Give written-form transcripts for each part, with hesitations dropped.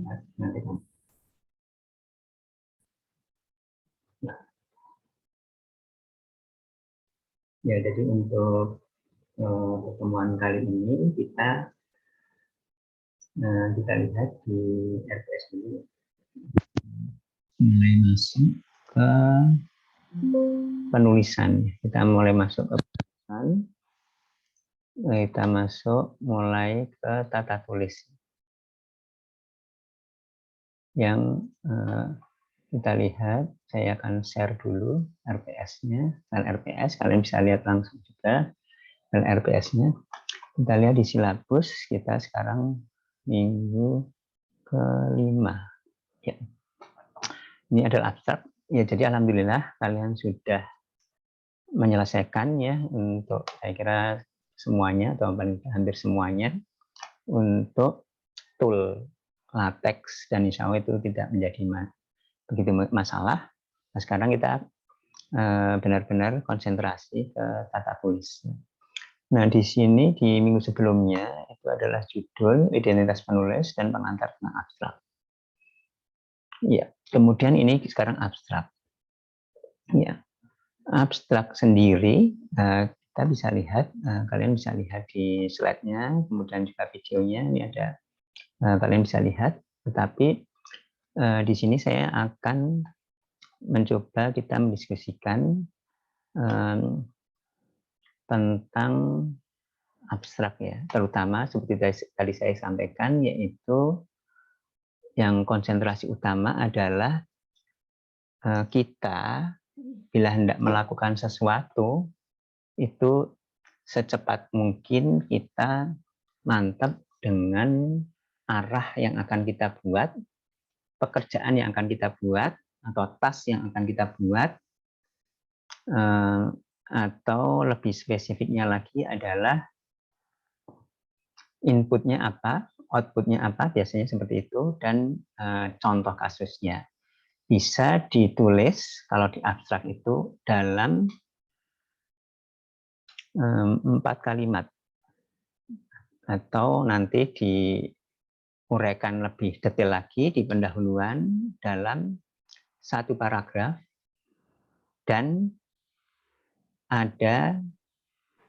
lihat nanti. Ya, jadi untuk pertemuan kali ini kita lihat di RPS ini mulai masuk ke penulisan. Kita mulai masuk ke penulisan. Kita masuk mulai ke tata tulis. Yang kita lihat, saya akan share dulu RPS-nya. File RPS, kalian bisa lihat langsung juga file RPS-nya. Kita lihat di silabus, kita sekarang minggu ke-5. Ya. Ini adalah abstrak. Ya, jadi alhamdulillah kalian sudah menyelesaikan ya untuk saya kira semuanya atau hampir semuanya untuk tool latex, dan insya Allah itu tidak menjadi begitu masalah. Nah, sekarang kita benar-benar konsentrasi ke tata tulis. Nah, di sini di minggu sebelumnya itu adalah judul identitas penulis dan pengantar tentang abstrak. Ya, kemudian ini sekarang abstrak. Ya, abstrak sendiri kita bisa lihat, kalian bisa lihat di slide-nya, kemudian juga videonya ini ada, kalian bisa lihat. Tetapi di sini saya akan mencoba kita mendiskusikan tentang abstrak ya, terutama seperti tadi saya sampaikan, yaitu yang konsentrasi utama adalah kita bila hendak melakukan sesuatu itu secepat mungkin kita mantap dengan arah yang akan kita buat, pekerjaan yang akan kita buat, atau task yang akan kita buat, atau lebih spesifiknya lagi adalah inputnya apa, outputnya apa, biasanya seperti itu, dan contoh kasusnya. Bisa ditulis kalau di abstrak itu dalam 4 kalimat, atau nanti diuraikan lebih detail lagi di pendahuluan dalam 1 paragraf, dan ada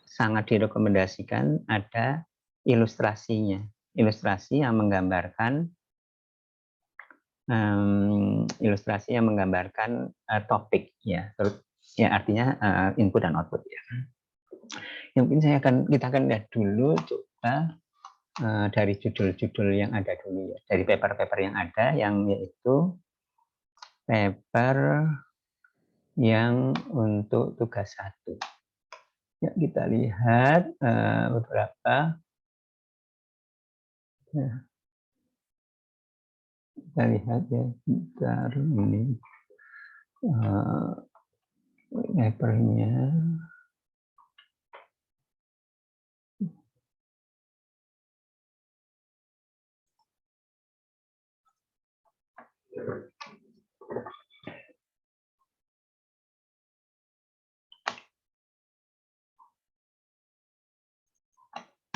sangat direkomendasikan ada ilustrasinya, ilustrasi yang menggambarkan topik ya, artinya input dan output ya. Yang mungkin kita akan lihat dulu coba dari judul-judul yang ada dulu ya, dari paper-paper yang ada, yang yaitu paper yang untuk tugas 1. Ya, kita lihat beberapa. Ya. Kita lihat ya, bentar ini papernya.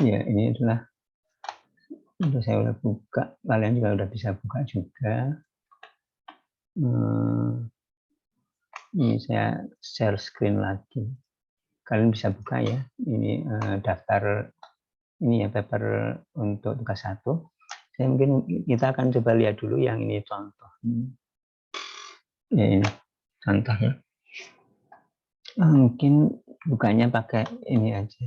Ya, ini adalah, untuk saya udah buka, kalian juga udah bisa buka juga. Ini saya share screen lagi, kalian bisa buka ya. Ini daftar ini ya, paper untuk tugas 1. Saya mungkin kita akan coba lihat dulu yang ini contoh. Ya, ini contoh ya. Mungkin bukanya pakai ini aja,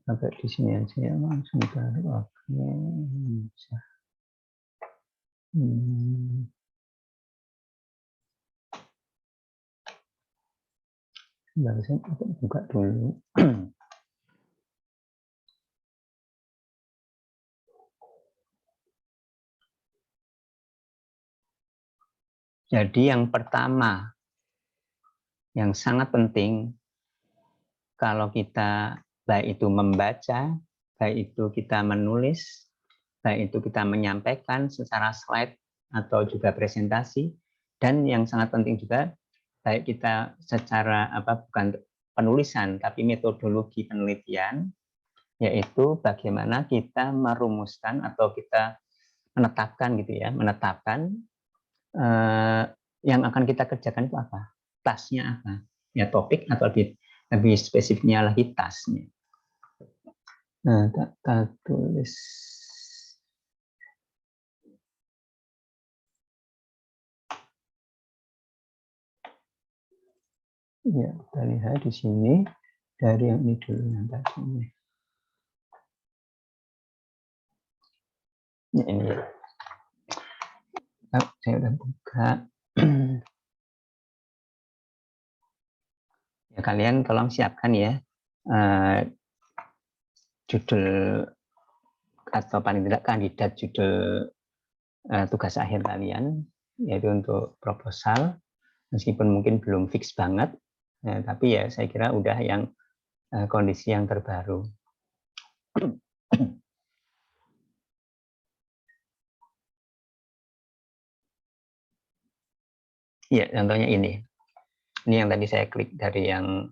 pakai di sini aja ya, langsung taruh. Oke, bisa. Saya buka dulu. Jadi yang pertama, yang sangat penting, kalau kita baik itu membaca, baik itu kita menulis, baik itu kita menyampaikan secara slide atau juga presentasi, dan yang sangat penting juga, baik kita secara bukan penulisan, tapi metodologi penelitian, yaitu bagaimana kita merumuskan atau kita menetapkan gitu ya, menetapkan yang akan kita kerjakan itu apa, tasnya apa, ya topik atau lebih spesifiknya lagi tasnya. Nah, kita tulis ya, kita lihat di sini dari yang ini dulu yang tadi. Ya, ini ya. Saya udah buka. Ya, kalian tolong siapkan ya judul atau paling tidak kandidat judul tugas akhir kalian, yaitu untuk proposal, meskipun mungkin belum fix banget, tapi ya saya kira udah yang kondisi yang terbaru. Ya, contohnya ini yang tadi saya klik dari yang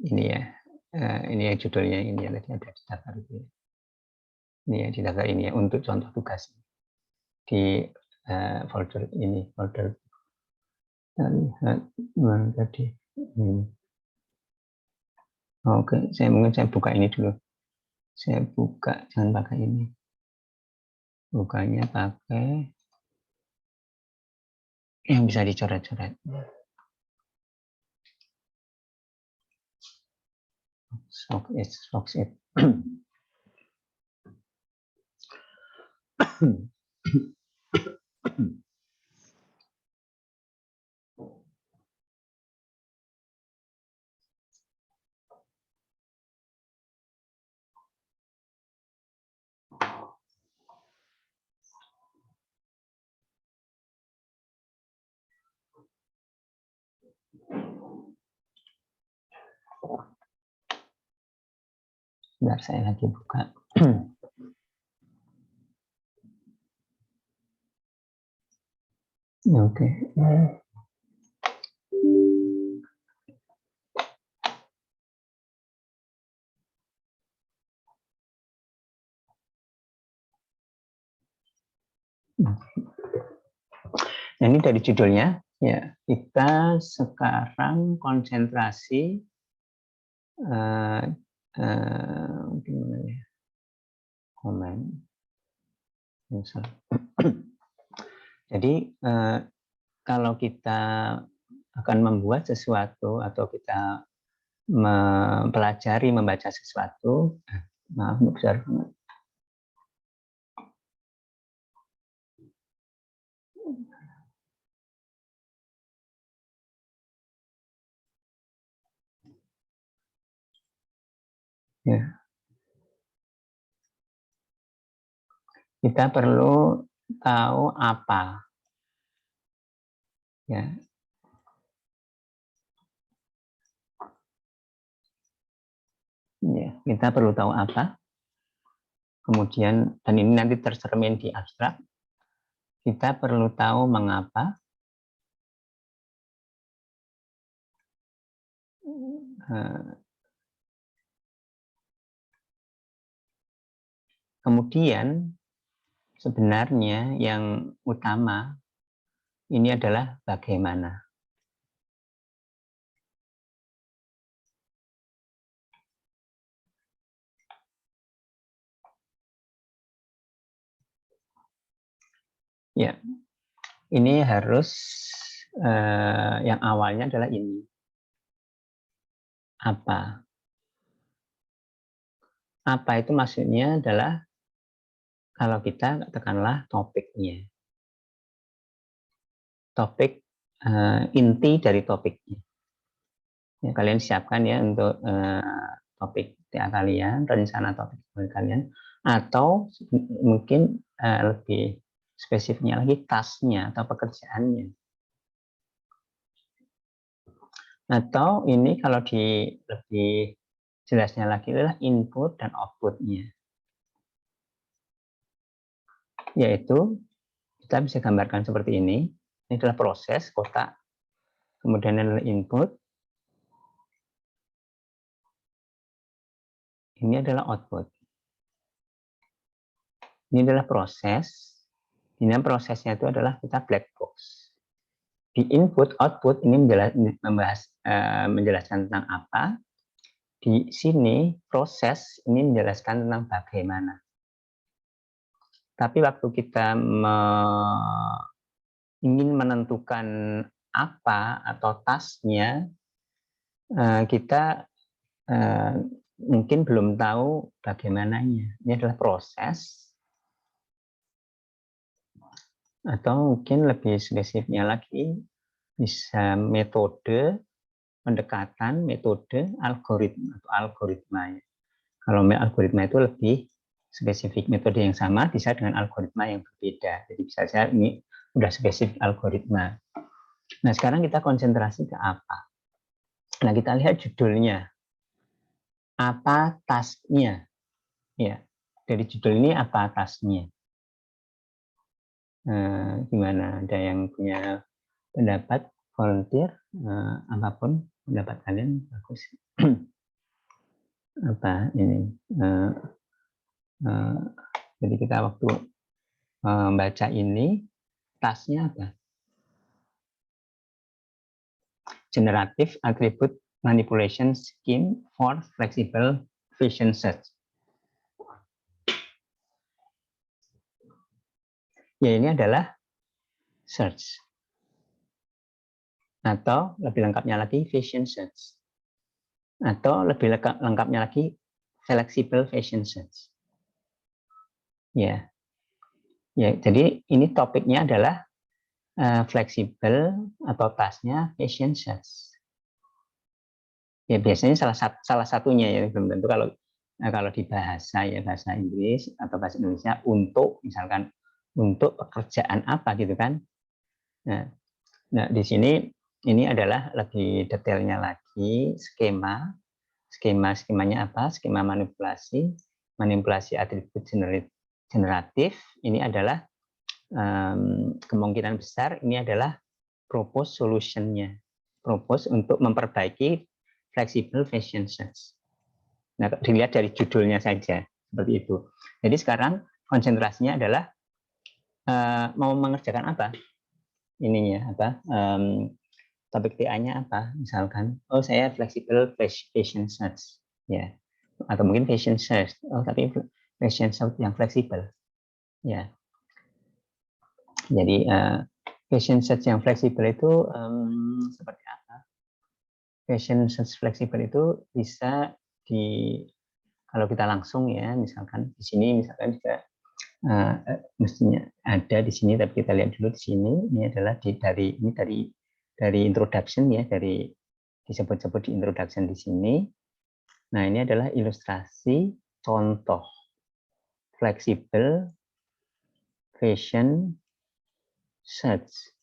ini ya, ini yang judulnya ini ya, tadi ada di daftar itu. Ini ya di daftar ini ya, untuk contoh tugas di folder ini, folder. Kita lihat mana tadi. Oke, mungkin saya buka ini dulu. Saya buka, jangan pakai ini. Bukanya pakai yang bisa dicoret-coret. Fox it. Bentar, saya lagi buka. Oke. Nah, ini dari judulnya ya. Kita sekarang konsentrasi gimana ya? Komen. Jadi kalau kita akan membuat sesuatu atau kita mempelajari membaca sesuatu, maaf besar banget. Ya. Kita perlu tahu apa. Ya. Ya, kita perlu tahu apa. Kemudian, dan ini nanti tercermin di abstrak. Kita perlu tahu mengapa. Kemudian, sebenarnya yang utama ini adalah bagaimana. Ya, ini harus yang awalnya adalah ini. Apa? Apa itu maksudnya adalah kalau kita katakanlah topiknya. Topik inti dari topiknya. Ya, kalian siapkan ya untuk topik TA kalian, rencana topik kalian, atau mungkin lebih spesifiknya lagi tasnya atau pekerjaannya. Atau ini kalau lebih jelasnya lagi adalah input dan outputnya. Yaitu kita bisa gambarkan seperti ini. Ini adalah proses kotak, kemudian adalah input, Ini adalah output. Ini adalah proses. Ini prosesnya itu adalah kita black box. Di input output ini menjelaskan tentang apa. Di sini proses ini menjelaskan tentang bagaimana. Tapi waktu kita ingin menentukan apa atau tasknya, kita mungkin belum tahu bagaimananya. Ini adalah proses, atau mungkin lebih spesifiknya lagi bisa metode, pendekatan, metode, algoritma atau algoritma. Kalau algoritma itu lebih spesifik, metode yang sama bisa dengan algoritma yang berbeda. Jadi bisa saja ini udah spesifik algoritma. Nah, sekarang kita konsentrasi ke apa? Nah, kita lihat judulnya. Apa tasknya? Ya, dari judul ini apa tasknya? Gimana? Ada yang punya pendapat, volunteer, apapun pendapat kalian bagus. Apa ini? Jadi kita waktu membaca ini, tasknya apa? Generative Attribute Manipulation Scheme for Flexible Vision Search. Ya, ini adalah search. Atau lebih lengkapnya lagi vision search. Atau lebih lengkapnya lagi flexible vision search. Ya. Ya, jadi ini topiknya adalah fleksibel atau tasknya vision search. Ya, biasanya salah satunya ya, belum tentu kalau di bahasa Inggris atau bahasa Indonesia untuk misalkan untuk pekerjaan apa gitu kan. Nah, di sini ini adalah lebih detailnya lagi skemanya apa? Skema manipulasi atribut generatif. Ini adalah kemungkinan besar ini adalah propose solution-nya. Propose untuk memperbaiki flexible vision search. Nah, dilihat dari judulnya saja seperti itu. Jadi sekarang konsentrasinya adalah mau mengerjakan apa? Ininya apa? Topik TA-nya apa? Misalkan, oh saya flexible vision search, ya, atau mungkin vision search. Oh tapi vision search yang fleksibel, ya. Jadi vision search yang fleksibel itu seperti apa? Vision search fleksibel itu bisa kalau kita langsung ya, misalkan di sini misalkan juga mestinya ada di sini, tapi kita lihat dulu di sini. Ini adalah dari introduction ya, dari disebut-sebut di introduction di sini. Nah, ini adalah ilustrasi contoh flexible vision search.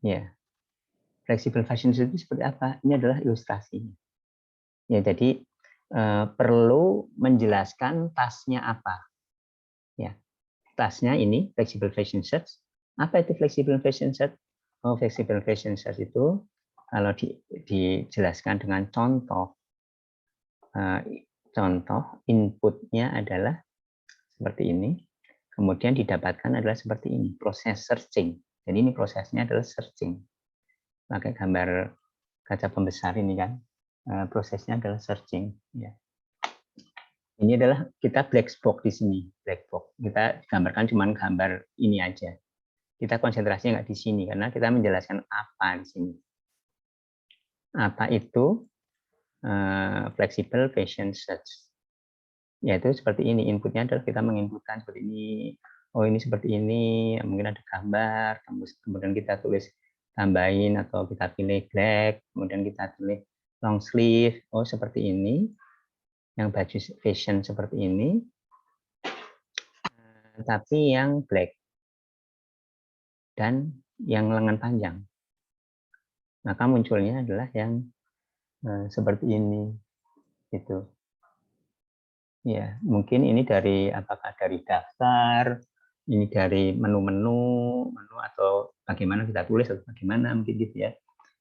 Ya, flexible vision search itu seperti apa? Ini adalah ilustrasinya. Ya, jadi perlu menjelaskan tasknya apa. Ya, tasknya ini flexible vision search. Apa itu flexible vision search? Oh, flexible vision search itu kalau dijelaskan dengan contoh inputnya adalah seperti ini, kemudian didapatkan adalah seperti ini, proses searching. Jadi ini prosesnya adalah searching. Pakai gambar kaca pembesar ini kan, prosesnya adalah searching. Ya. Ini adalah kita black box di sini, black box. Kita gambarkan cuma gambar ini aja. Kita konsentrasinya nggak di sini karena kita menjelaskan apa di sini. Apa itu flexible vision search? Yaitu seperti ini, inputnya adalah kita menginputkan seperti ini. Oh ini seperti ini, mungkin ada gambar, kemudian kita tulis tambahin atau kita pilih black, kemudian kita pilih long sleeve. Oh seperti ini, yang baju fashion seperti ini, tapi yang black dan yang lengan panjang. Maka munculnya adalah yang seperti ini, gitu. Ya, mungkin ini apakah dari daftar, ini dari menu atau bagaimana kita tulis atau bagaimana mungkin gitu ya.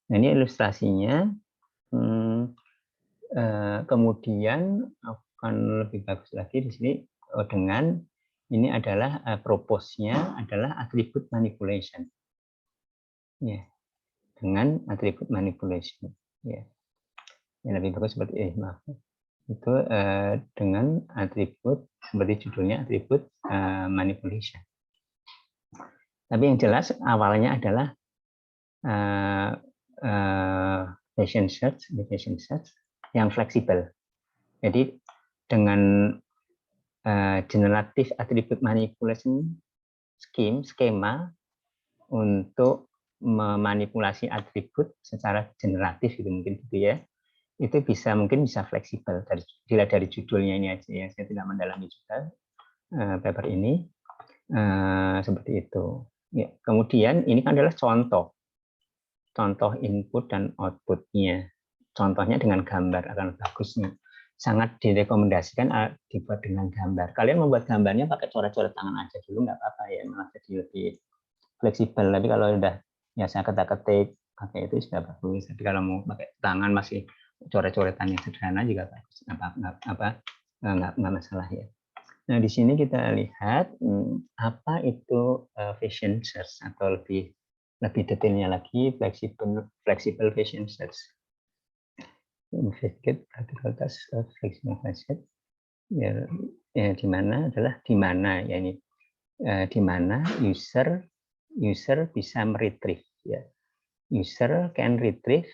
Nah ini ilustrasinya. Kemudian akan lebih bagus lagi di sini dengan ini adalah propose-nya adalah atribut manipulation. Ya, dengan atribut manipulation. Ya. Yang lebih bagus seperti maaf. Itu dengan atribut seperti judulnya atribut manipulation. Tapi yang jelas awalnya adalah fashion search yang fleksibel. Jadi dengan generative attribute manipulation skema untuk memanipulasi atribut secara generatif gitu mungkin gitu ya. Itu mungkin bisa fleksibel dilihat dari judulnya ini aja ya. Saya tidak mendalami juga paper ini seperti itu. Ya, kemudian ini kan adalah contoh input dan outputnya. Contohnya dengan gambar akan bagusnya. Sangat direkomendasikan dibuat dengan gambar. Kalian membuat gambarnya pakai coret-coret tangan aja dulu nggak apa-apa ya, malah jadi lebih fleksibel. Tapi kalau udah ya saya ketik pakai itu sudah bagus. Tapi kalau mau pakai tangan masih coret-coretan yang sederhana juga bagus. Nggak masalah ya. Nah di sini kita lihat apa itu fashion search atau lebih detailnya lagi flexible fashion search. Investigate article task flexible fashion ya di mana ya ini di mana user bisa meretrieve ya. User can retrieve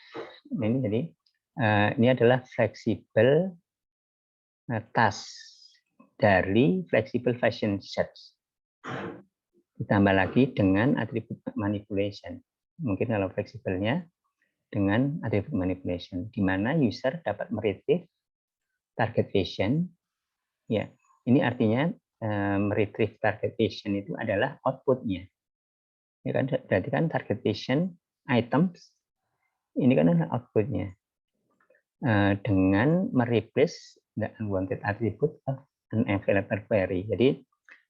ini jadi ini adalah flexible task dari flexible fashion search. Ditambah lagi dengan atribut manipulation. Mungkin kalau fleksibelnya dengan atribut manipulation, di mana user dapat meretrieve target fashion. Ya, ini artinya meretrieve target fashion itu adalah outputnya. Ya kan, berarti kan target fashion items ini kan adalah outputnya. Dengan mereplace the unwanted attribute of an available query. Jadi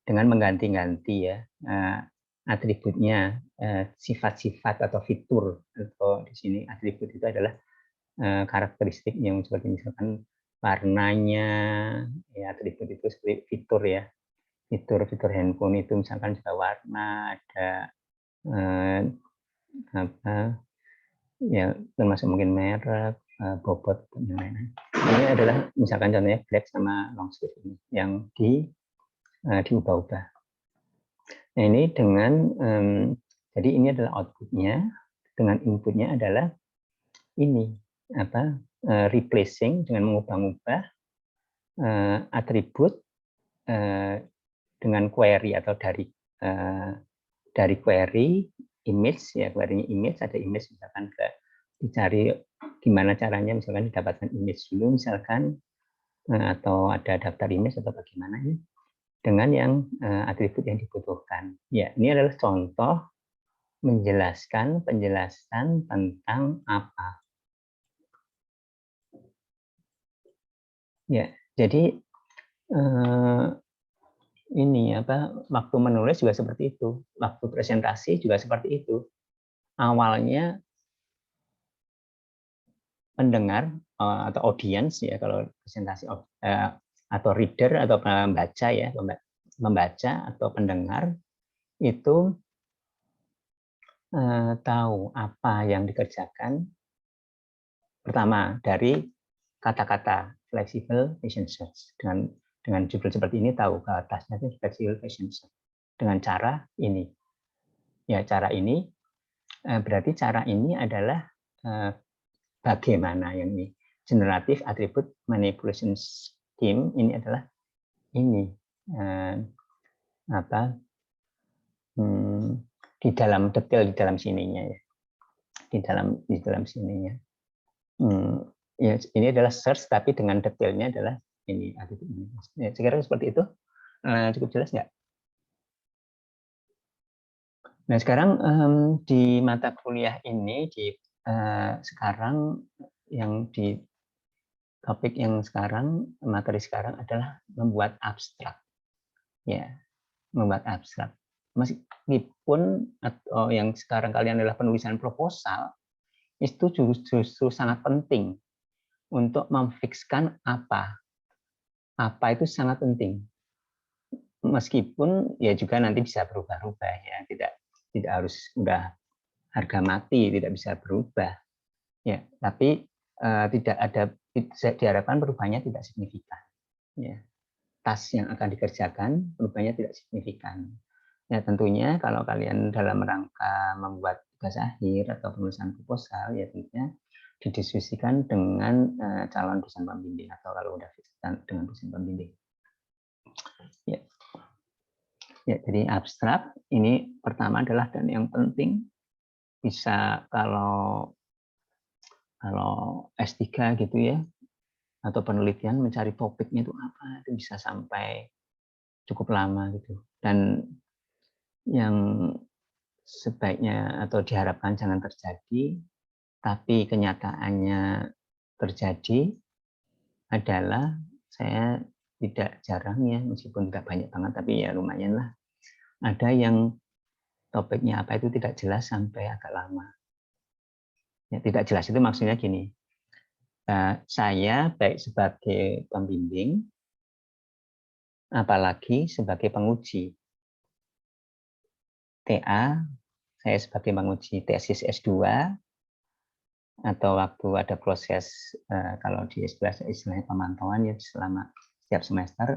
dengan mengganti-ganti ya atributnya, sifat-sifat atau fitur, atau di sini atribut itu adalah karakteristik yang seperti misalkan warnanya, ya atribut itu seperti fitur ya, fitur handphone itu misalkan juga warna, ada ya termasuk mungkin merek, bobot dan lain-lain. Ini adalah misalkan contohnya black sama long sleeve ini yang diubah-ubah. Nah ini dengan jadi ini adalah outputnya, dengan inputnya adalah ini replacing dengan mengubah-ubah atribut dengan query atau dari query image ya, query image ada image misalkan dicari gimana caranya misalkan didapatkan image dulu misalkan atau ada daftar image atau bagaimana ya, dengan yang atribut yang dibutuhkan. Ya, ini adalah contoh penjelasan tentang apa. Ya, jadi ini waktu menulis juga seperti itu, waktu presentasi juga seperti itu. Awalnya pendengar atau audiens ya kalau presentasi atau reader atau pembaca ya, membaca atau pendengar itu tahu apa yang dikerjakan pertama dari kata-kata flexible fashion search. Dengan judul seperti ini tahu ke atasnya itu flexible fashion search dengan cara ini. Ya cara ini berarti cara ini adalah bagaimana yang ini generative attribute manipulation scheme ini adalah ini di dalam detail di dalam sininya ya, di dalam sininya ya, ini adalah search tapi dengan detailnya adalah ini ya, sekiranya seperti itu. Cukup jelas nggak? Nah sekarang di mata kuliah ini sekarang yang di topik yang sekarang, materi sekarang adalah membuat abstrak. Ya, membuat abstrak. Meskipun atau yang sekarang kalian adalah penulisan proposal, itu justru sangat penting untuk memfikskan apa apa itu sangat penting. Meskipun ya juga nanti bisa berubah-ubah ya, tidak harus udah harga mati, tidak bisa berubah ya, tapi tidak ada, diharapkan perubahannya tidak signifikan ya. Tas yang akan dikerjakan perubahannya tidak signifikan ya. Tentunya kalau kalian dalam rangka membuat tugas akhir atau penulisan proposal ya, tentunya didiskusikan dengan calon dosen pembimbing atau kalau udah dengan dosen pembimbing ya. Ya, jadi abstrak ini pertama adalah, dan yang penting bisa kalau S3 gitu ya, atau penelitian mencari topiknya itu apa, itu bisa sampai cukup lama gitu. Dan yang sebaiknya atau diharapkan jangan terjadi, tapi kenyataannya terjadi adalah, saya tidak jarang ya, meskipun tidak banyak banget, tapi ya lumayan lah, ada yang topiknya apa itu tidak jelas sampai agak lama. Ya, tidak jelas itu maksudnya gini, saya baik sebagai pembimbing, apalagi sebagai penguji. TA, saya sebagai penguji tesis S2, atau waktu ada proses, kalau di S2 istilahnya pemantauan ya, selama setiap semester,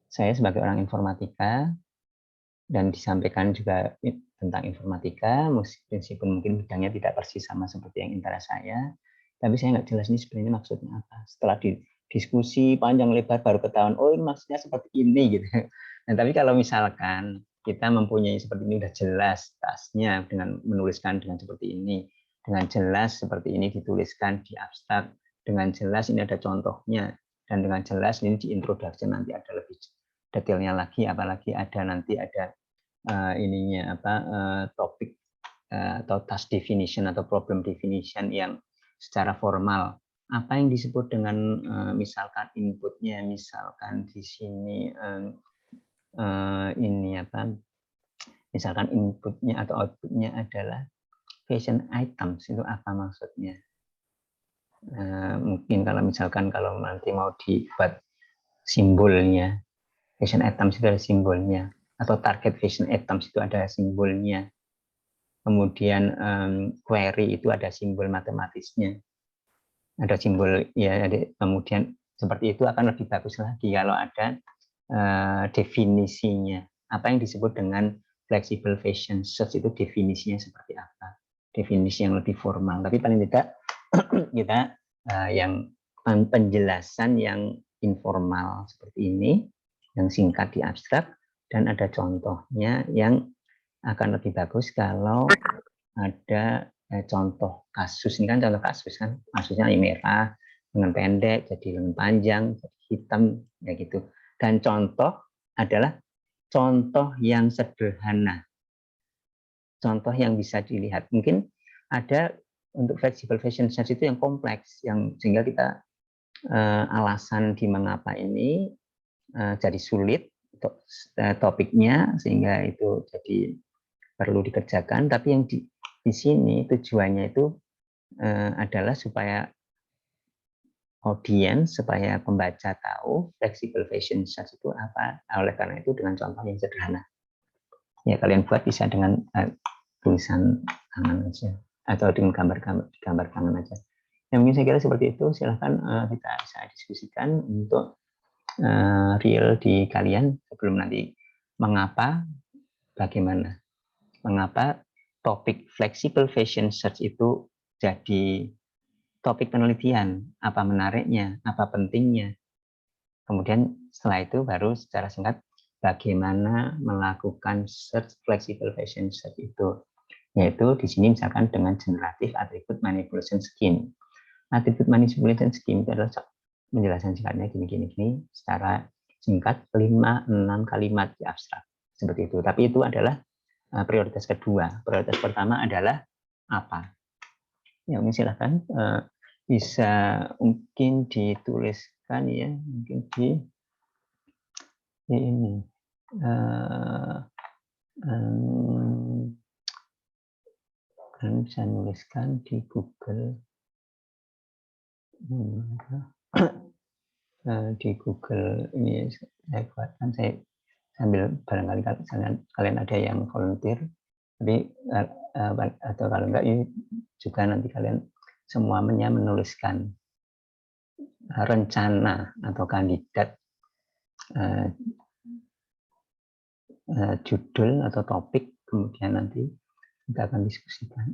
saya sebagai orang informatika, dan disampaikan juga tentang informatika, meskipun mungkin bidangnya tidak persis sama seperti yang interest saya, tapi saya nggak jelas ini sebenarnya maksudnya apa. Setelah diskusi panjang lebar baru ketahuan, oh ini maksudnya seperti ini gitu. Nah, tapi kalau misalkan kita mempunyai seperti ini, udah jelas tasnya dengan menuliskan dengan seperti ini, dengan jelas seperti ini dituliskan di abstrak, dengan jelas ini ada contohnya, dan dengan jelas ini di introduction nanti ada lebih detailnya lagi, apalagi ada nanti ada ininya apa, topik atau task definition atau problem definition yang secara formal. Apa yang disebut dengan misalkan inputnya, misalkan di sini ini apa, misalkan inputnya atau outputnya adalah fashion items, itu apa maksudnya? Mungkin kalau misalkan kalau nanti mau dibuat simbolnya, fashion items itu ada simbolnya, atau target fashion items itu ada simbolnya. Kemudian query itu ada simbol matematisnya, ada simbol ya. Kemudian seperti itu akan lebih bagus lagi kalau ada definisinya. Apa yang disebut dengan flexible fashion search itu definisinya seperti apa? Definisi yang lebih formal. Tapi paling tidak kita yang penjelasan yang informal seperti ini, yang singkat di abstrak, dan ada contohnya yang akan lebih bagus kalau ada contoh kasus. Ini kan contoh kasus kan, kasusnya merah dengan pendek jadi lengan panjang jadi hitam ya gitu. Dan contoh adalah contoh yang sederhana, contoh yang bisa dilihat. Mungkin ada untuk flexible fashion search itu yang kompleks, yang sehingga kita alasan di mengapa ini jadi sulit untuk topiknya, sehingga itu jadi perlu dikerjakan. Tapi yang di sini tujuannya itu adalah supaya audiens, supaya pembaca tahu flexible fashion search itu apa. Oleh karena itu dengan contoh yang sederhana. Ya kalian buat bisa dengan tulisan tangan aja atau dengan gambar tangan aja. Ya mungkin saya kira seperti itu. Silahkan kita bisa diskusikan untuk real di kalian sebelum nanti mengapa, bagaimana, mengapa topik flexible fashion search itu jadi topik penelitian, apa menariknya, apa pentingnya. Kemudian setelah itu baru secara singkat bagaimana melakukan search flexible fashion search itu, yaitu di sini misalkan dengan generative attribute manipulation scheme. Attribute manipulation scheme itu adalah penjelasan singkatnya gini secara singkat 5-6 kalimat di abstrak seperti itu. Tapi itu adalah prioritas kedua. Prioritas pertama adalah apa? Ya mungkin silahkan bisa mungkin dituliskan ya, mungkin di ini kalian bisa nuliskan di Google. di Google ini saya buatkan, saya sambil barangkali kalian ada yang volunteer, tapi atau kalau enggak ini juga nanti kalian semuanya menuliskan rencana atau kandidat judul atau topik, kemudian nanti kita akan diskusikan.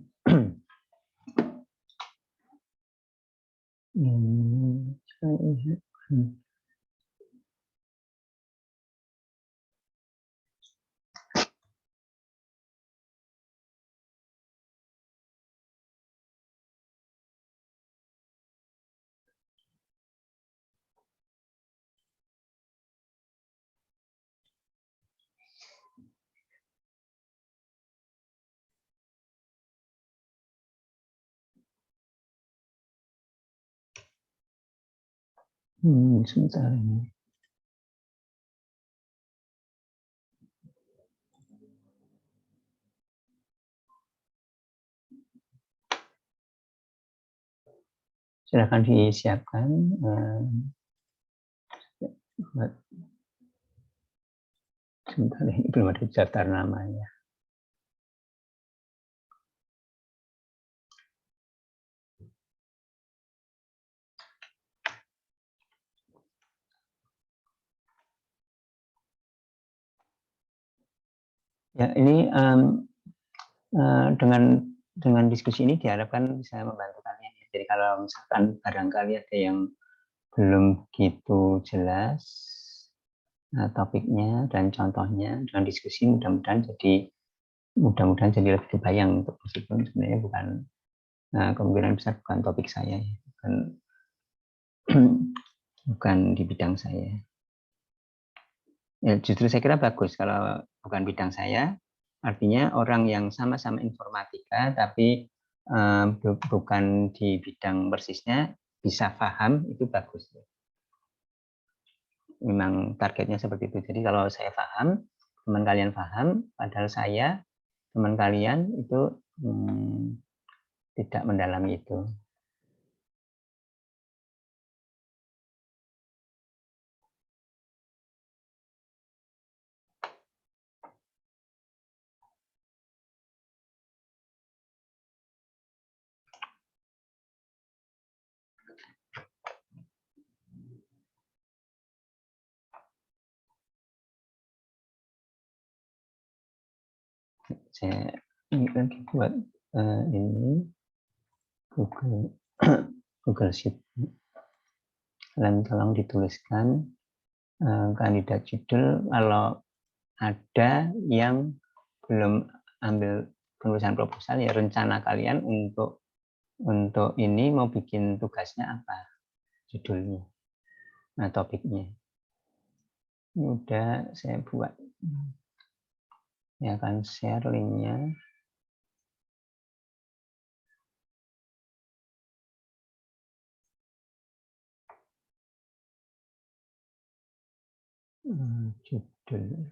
Sebentar ini. Silakan disiapkan. Sebentar, ini belum ada daftar namanya. Ya, ini dengan diskusi ini diharapkan bisa membantu kalian. Jadi kalau misalkan barangkali ada yang belum begitu jelas topiknya dan contohnya, dengan diskusi mudah-mudahan jadi lebih kebayang, untuk meskipun sebenarnya bukan kemungkinan besar bukan topik saya, bukan di bidang saya. Ya, justru saya kira bagus kalau bukan bidang saya, artinya orang yang sama-sama informatika tapi bukan di bidang persisnya bisa paham, itu bagus. Memang targetnya seperti itu. Jadi kalau saya paham, teman kalian paham, padahal saya, teman kalian itu tidak mendalami itu. Saya lagi buat ini Google Sheet. Kalian tolong dituliskan kandidat judul. Kalau ada yang belum ambil penulisan proposal, ya rencana kalian untuk ini mau bikin tugasnya apa, judulnya, nah topiknya. Ini udah saya buat. Ya akan share linknya. Judul.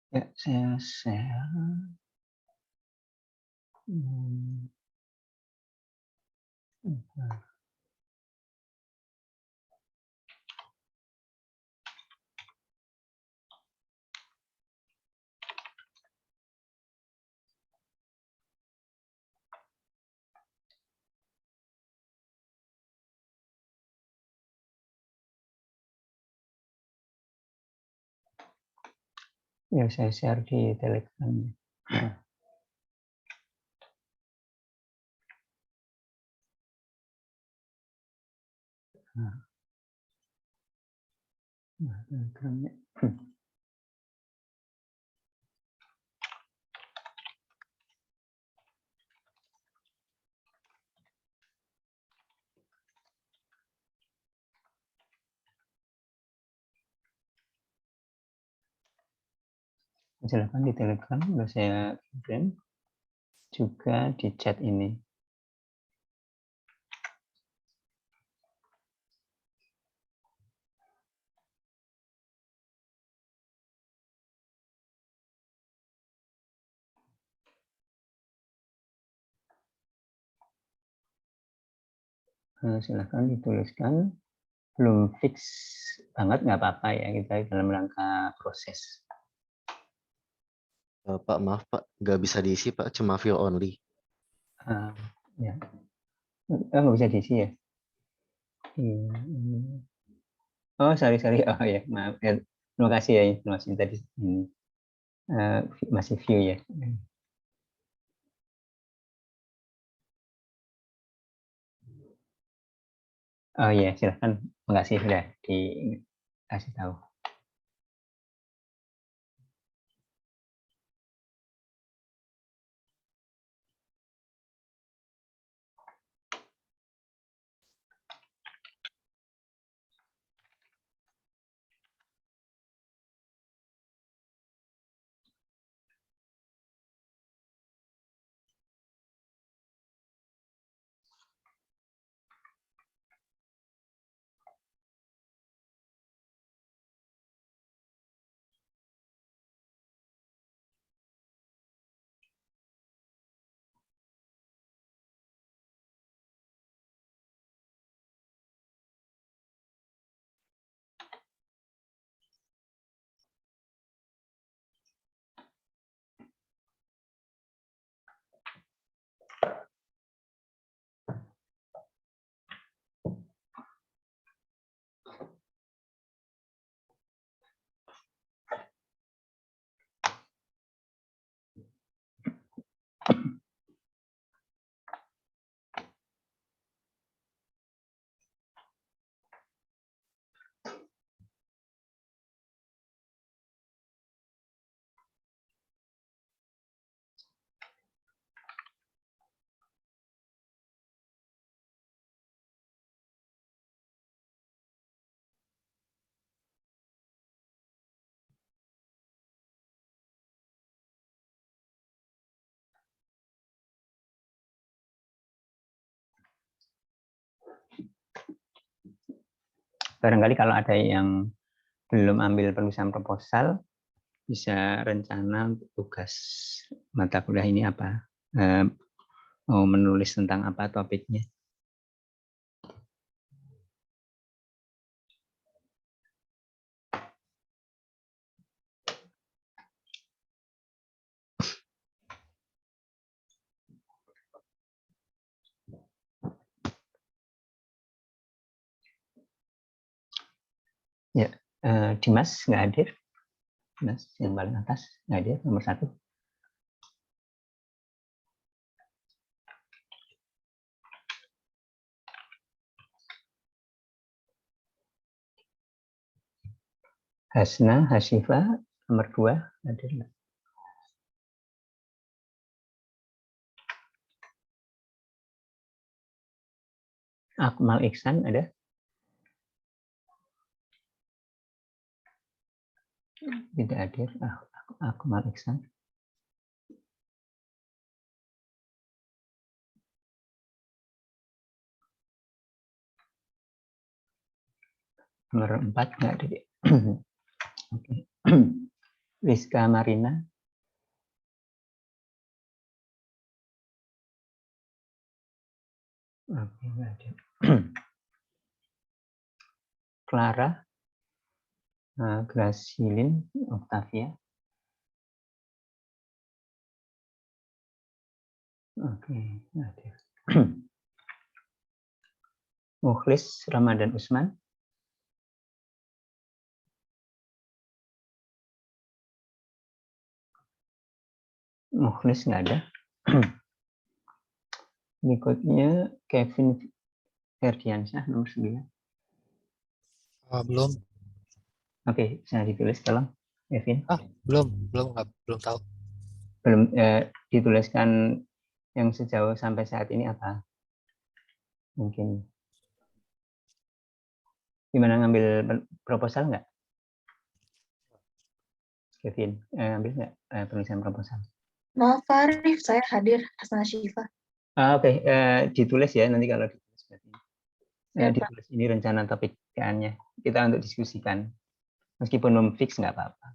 Ya, saya share. Ya, saya share di Telegram. Telegramnya. Silakan di Telegram, udah saya kirim juga di chat ini. Silahkan dituliskan. Belum fix banget nggak apa-apa ya, kita dalam rangka proses. Pak, maaf Pak, nggak bisa diisi Pak, cuma view only. Ya, nggak bisa diisi ya. Oh, sorry. Oh ya, maaf. Terima kasih ya informasi tadi. Ini masih view ya. Oh iya, silahkan. Terima kasih sudah dikasih tahu. Barangkali kalau ada yang belum ambil penulisan proposal, bisa rencana untuk tugas mata kuliah ini apa? Mau menulis tentang apa topiknya? Ya, Dimas nggak hadir. Dimas yang paling atas nggak hadir, nomor 1. Hasna, Hasifa, nomor 2 hadir nggak? Akmal Iksan ada? Tidak hadir. Akmal Iksan. Nomor 4 nggak ada. Oke. Rizka Marina. Oke, nggak ada. Clara, Grasilin, Octavia. Oke, nggak ada. Mukhlis Ramadan Usman. Mukhlis nggak ada. Berikutnya Kevin Ferdiansyah nomor 9. Belum. Oke, bisa ditulis tolong, Kevin. Belum tahu. Belum dituliskan yang sejauh sampai saat ini apa? Mungkin gimana, ngambil proposal nggak? Kevin, ambil nggak penulisan proposal? Maaf Pak Arif, saya hadir. Hasna Syifa. Oke, ditulis ya nanti kalau ditulis berarti. Ya, Pak. Ditulis ini rencana topik TA-nya. Kita untuk diskusikan. Meskipun belum fix nggak apa-apa.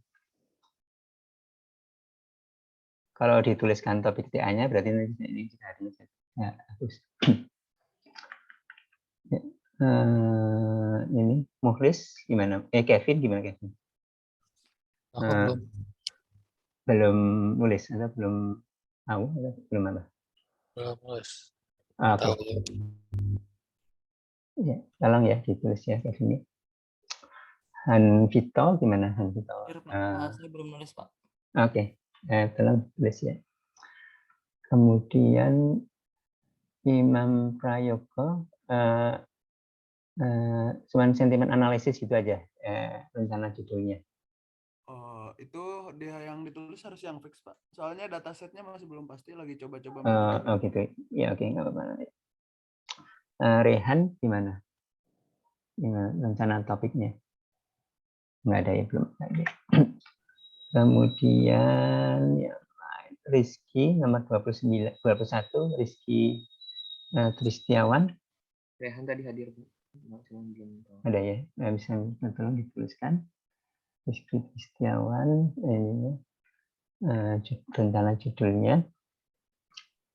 Kalau dituliskan topik TA-nya berarti nanti ini kita harus ya, bagus. Ini Mukhlis gimana? Kevin gimana Kevin? Aku Eh, belum nulis atau belum tahu atau belum apa? belum nulis. Oke. Tahu. Ya, tolong ya ditulis ya Kevin. Han Vito gimana Han Vito? Saya belum nulis Pak. Oke, tolong tulis ya. Kemudian Imam Prayogo, cuman sentimen analisis gitu aja, rencana judulnya. Itu dia yang ditulis harus yang fix Pak. Soalnya datasetnya masih belum pasti, lagi coba-coba. Oh gitu, ya oke nggak apa-apa. Rehan gimana? Rencana topiknya? Nggak ada ya, belum ada. Kemudian ya, Rizky nomor 21, Rizky Tristiawan. Rehan tadi hadir Pak. Cuma belum tahu. Ada ya, bisa tolong dituliskan. Rizky Tristiawan, ini rencana judulnya.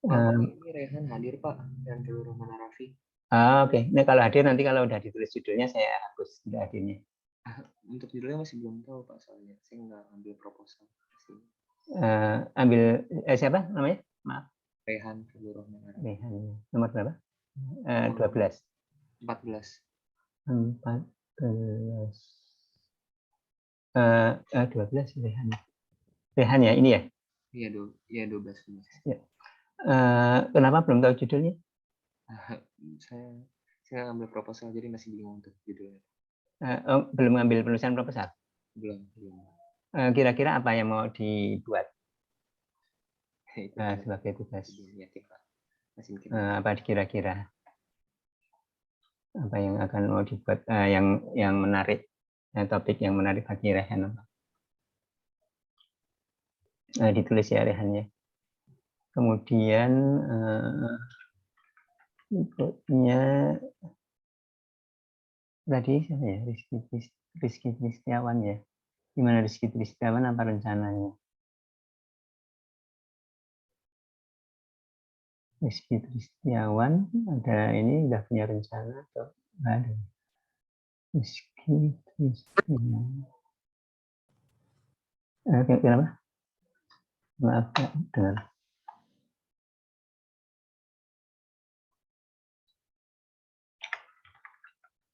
Ini Rehan hadir Pak, dan Telur Rahman Arafi. Oke. Nah kalau hadir nanti kalau udah ditulis judulnya saya hapus sudah hadirnya. Untuk judulnya masih belum tahu Pak, soalnya saya nggak ambil proposal. Ambil siapa namanya? Maaf. Rehan Telur Rahman Arafi. Rehan nomor berapa? 12. 14. 12 Rehan. Rehan ya ini ya? Iya 12. Ya. Kenapa belum tahu judulnya? Saya ngambil proposal jadi masih bingung untuk judulnya. Belum ngambil penulisan proposal? Belum. Kira-kira apa yang mau dibuat Itu sebagai tugas? Masih mikir. Apa kira-kira? Apa yang akan mau dibuat yang menarik, topik yang menarik bagi Rehan apa? Ditulis ya Rehannya. Kemudian berikutnya tadi siapa ya? Rizky Tristiawan ya. Gimana Rizky Tristiawan apa rencananya? Rizky Tristiawan ada ini udah punya rencana atau nggak ada? Rizky Tristiawan. Kenapa? Maaf ya, dengar.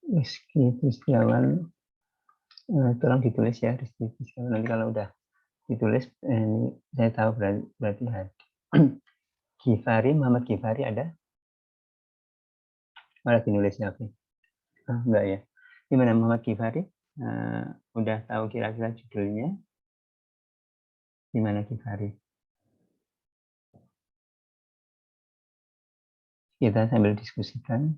Rizky Tristiawan, tolong ditulis ya Rizky Tristiawan. Nanti kalau udah ditulis, ini saya tahu berarti ada. Gifari, Muhammad Gifari ada? Malah dinulisnya oke. Enggak ya. Gimana Muhammad Gifari? Udah tahu kira-kira judulnya? Gimana Gifari? Kita sambil diskusikan.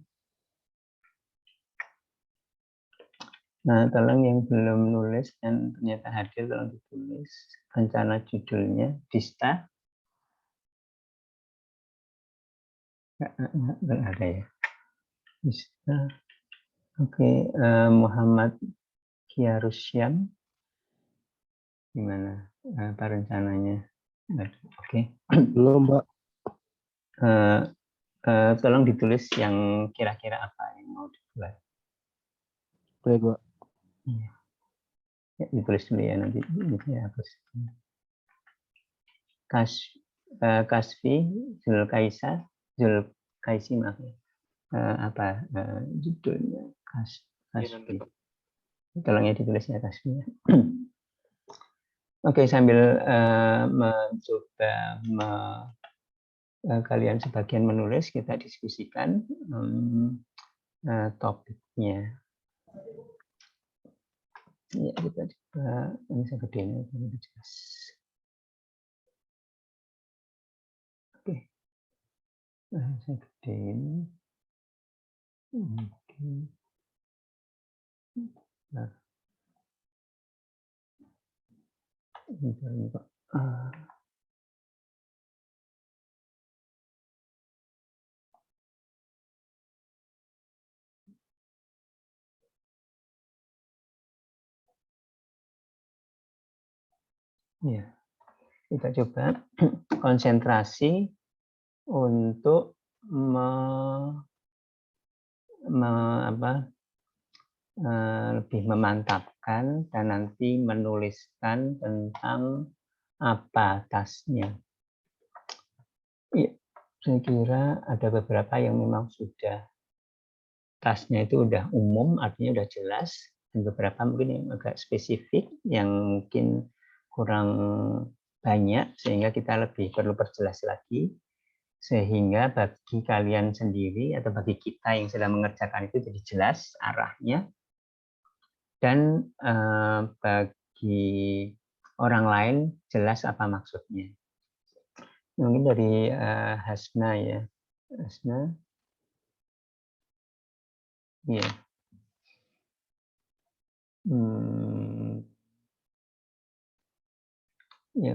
Nah, tolong yang belum nulis dan ternyata hadir tolong ditulis rencana judulnya. Dista? Nggak ada ya. Dista. Oke, Muhammad Kiarusyam. Gimana? Apa rencananya? Oke. Belum, Mbak. Tolong ditulis yang kira-kira apa yang mau dibuat. Baik, Mbak. Ya, ditulis dulu ya nanti saya hapus. Kasfi Zulkaisi maaf ya. Apa judulnya? Kasfi. Tolong ya ditulis ya Kasfi. Oke, sambil mencoba kalian sebagian menulis, kita diskusikan topiknya. Ya, kita coba ini saya gedein lebih jelas. Oke, saya gedein. Oke. Nah, ini Pak. Ya, kita coba konsentrasi untuk lebih memantapkan dan nanti menuliskan tentang apa tasnya. Ya, saya kira ada beberapa yang memang sudah tasnya itu udah umum, artinya udah jelas, dan beberapa mungkin yang agak spesifik, yang mungkin kurang banyak, sehingga kita lebih perlu perjelas lagi, sehingga bagi kalian sendiri atau bagi kita yang sedang mengerjakan itu jadi jelas arahnya, dan bagi orang lain jelas apa maksudnya. Mungkin dari Hasna ya, Hasna. Iya. Ya,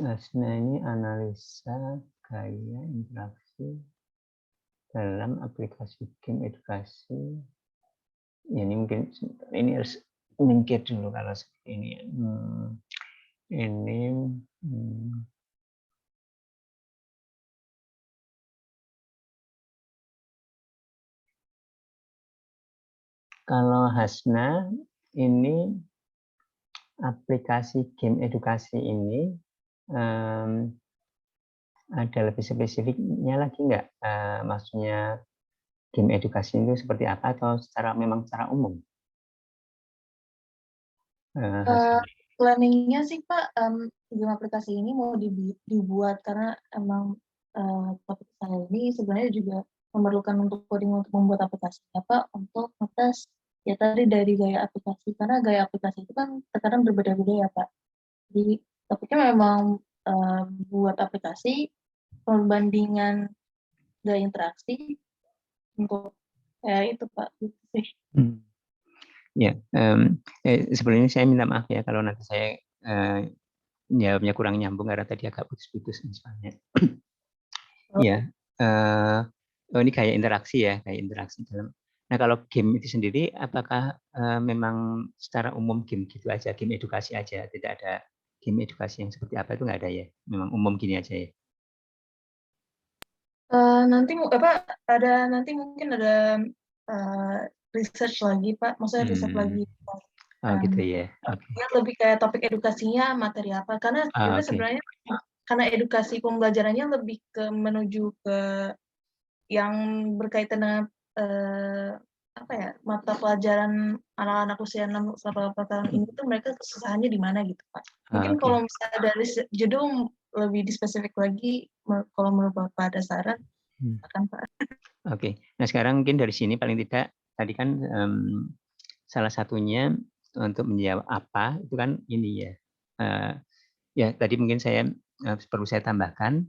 Hasna ini analisa gaya interaksi dalam aplikasi game edukasi. Ya, ini mungkin ini harus mingkir dulu kalau seperti ini. Ini kalau Hasna ini aplikasi game edukasi ini ada lebih spesifiknya lagi nggak? Maksudnya game edukasi itu seperti apa atau memang secara umum? Planningnya sih Pak, game aplikasi ini mau dibuat karena emang topik saya ini sebenarnya juga memerlukan untuk coding untuk membuat aplikasi Pak, untuk ngetes ya tadi dari gaya aplikasi, karena gaya aplikasi itu kan terkadang berbeda-beda ya Pak. Jadi topiknya memang buat aplikasi, perbandingan gaya interaksi untuk itu Pak, gitu sih. Ya, sebelumnya saya minta maaf ya kalau nanti saya jawabnya kurang nyambung karena tadi agak putus-putus misalnya. Ya, ini gaya interaksi ya, gaya interaksi dalam. Nah, kalau game itu sendiri, apakah memang secara umum game gitu aja, game edukasi aja, tidak ada game edukasi yang seperti apa itu nggak ada ya? Memang umum gini aja ya? Nanti mungkin ada research lagi Pak, maksudnya riset lagi. Oh gitu ya. Okay. Ya, lebih kayak topik edukasinya materi apa? Karena sebenarnya karena edukasi pembelajarannya lebih ke menuju ke yang berkaitan dengan mata pelajaran anak-anak usia 6-8 tahun ini tuh mereka kesusahannya di mana gitu Pak. Mungkin kalau misalnya dari judul lebih dispesifik lagi, kalau menurut Bapak ada saran, akan Pak. Oke. Nah sekarang mungkin dari sini paling tidak tadi kan salah satunya untuk menjawab apa itu kan ini ya. Ya tadi mungkin perlu saya tambahkan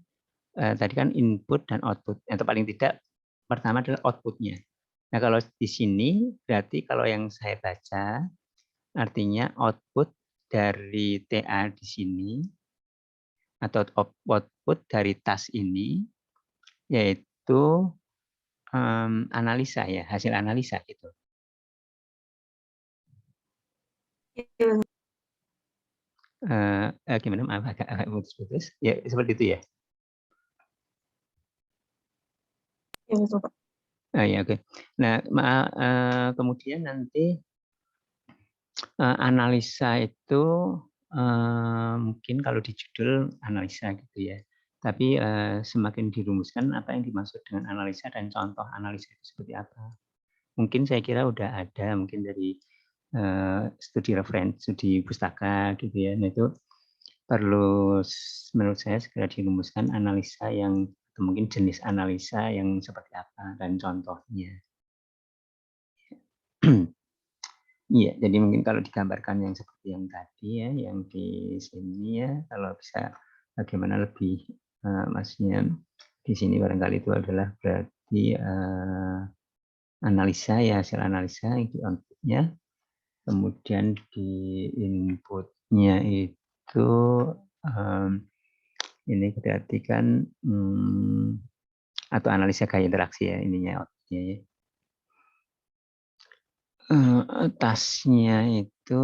tadi kan input dan output atau paling tidak pertama adalah outputnya. Nah kalau di sini berarti kalau yang saya baca artinya output dari TA di sini atau output dari task ini yaitu analisa ya, hasil analisa gitu. Gimana? Maaf agak putus-putus. Ya seperti itu ya. Ya betul Pak. Ya oke. Nah kemudian nanti analisa itu mungkin kalau di judul analisa gitu ya. Tapi semakin dirumuskan apa yang dimaksud dengan analisa dan contoh analisa itu seperti apa. Mungkin saya kira udah ada mungkin dari studi referensi, studi pustaka gitu ya. Nah itu perlu menurut saya segera dirumuskan analisa yang atau mungkin jenis analisa yang seperti apa dan contohnya. Iya, jadi mungkin kalau digambarkan yang seperti yang tadi ya, yang di sini ya, kalau bisa bagaimana lebih maksudnya di sini barangkali itu adalah berarti analisa ya, hasil analisa yang di outputnya, kemudian di inputnya itu ini berarti kan atau analisa gaya interaksi ya ininya outputnya ya. Tasnya itu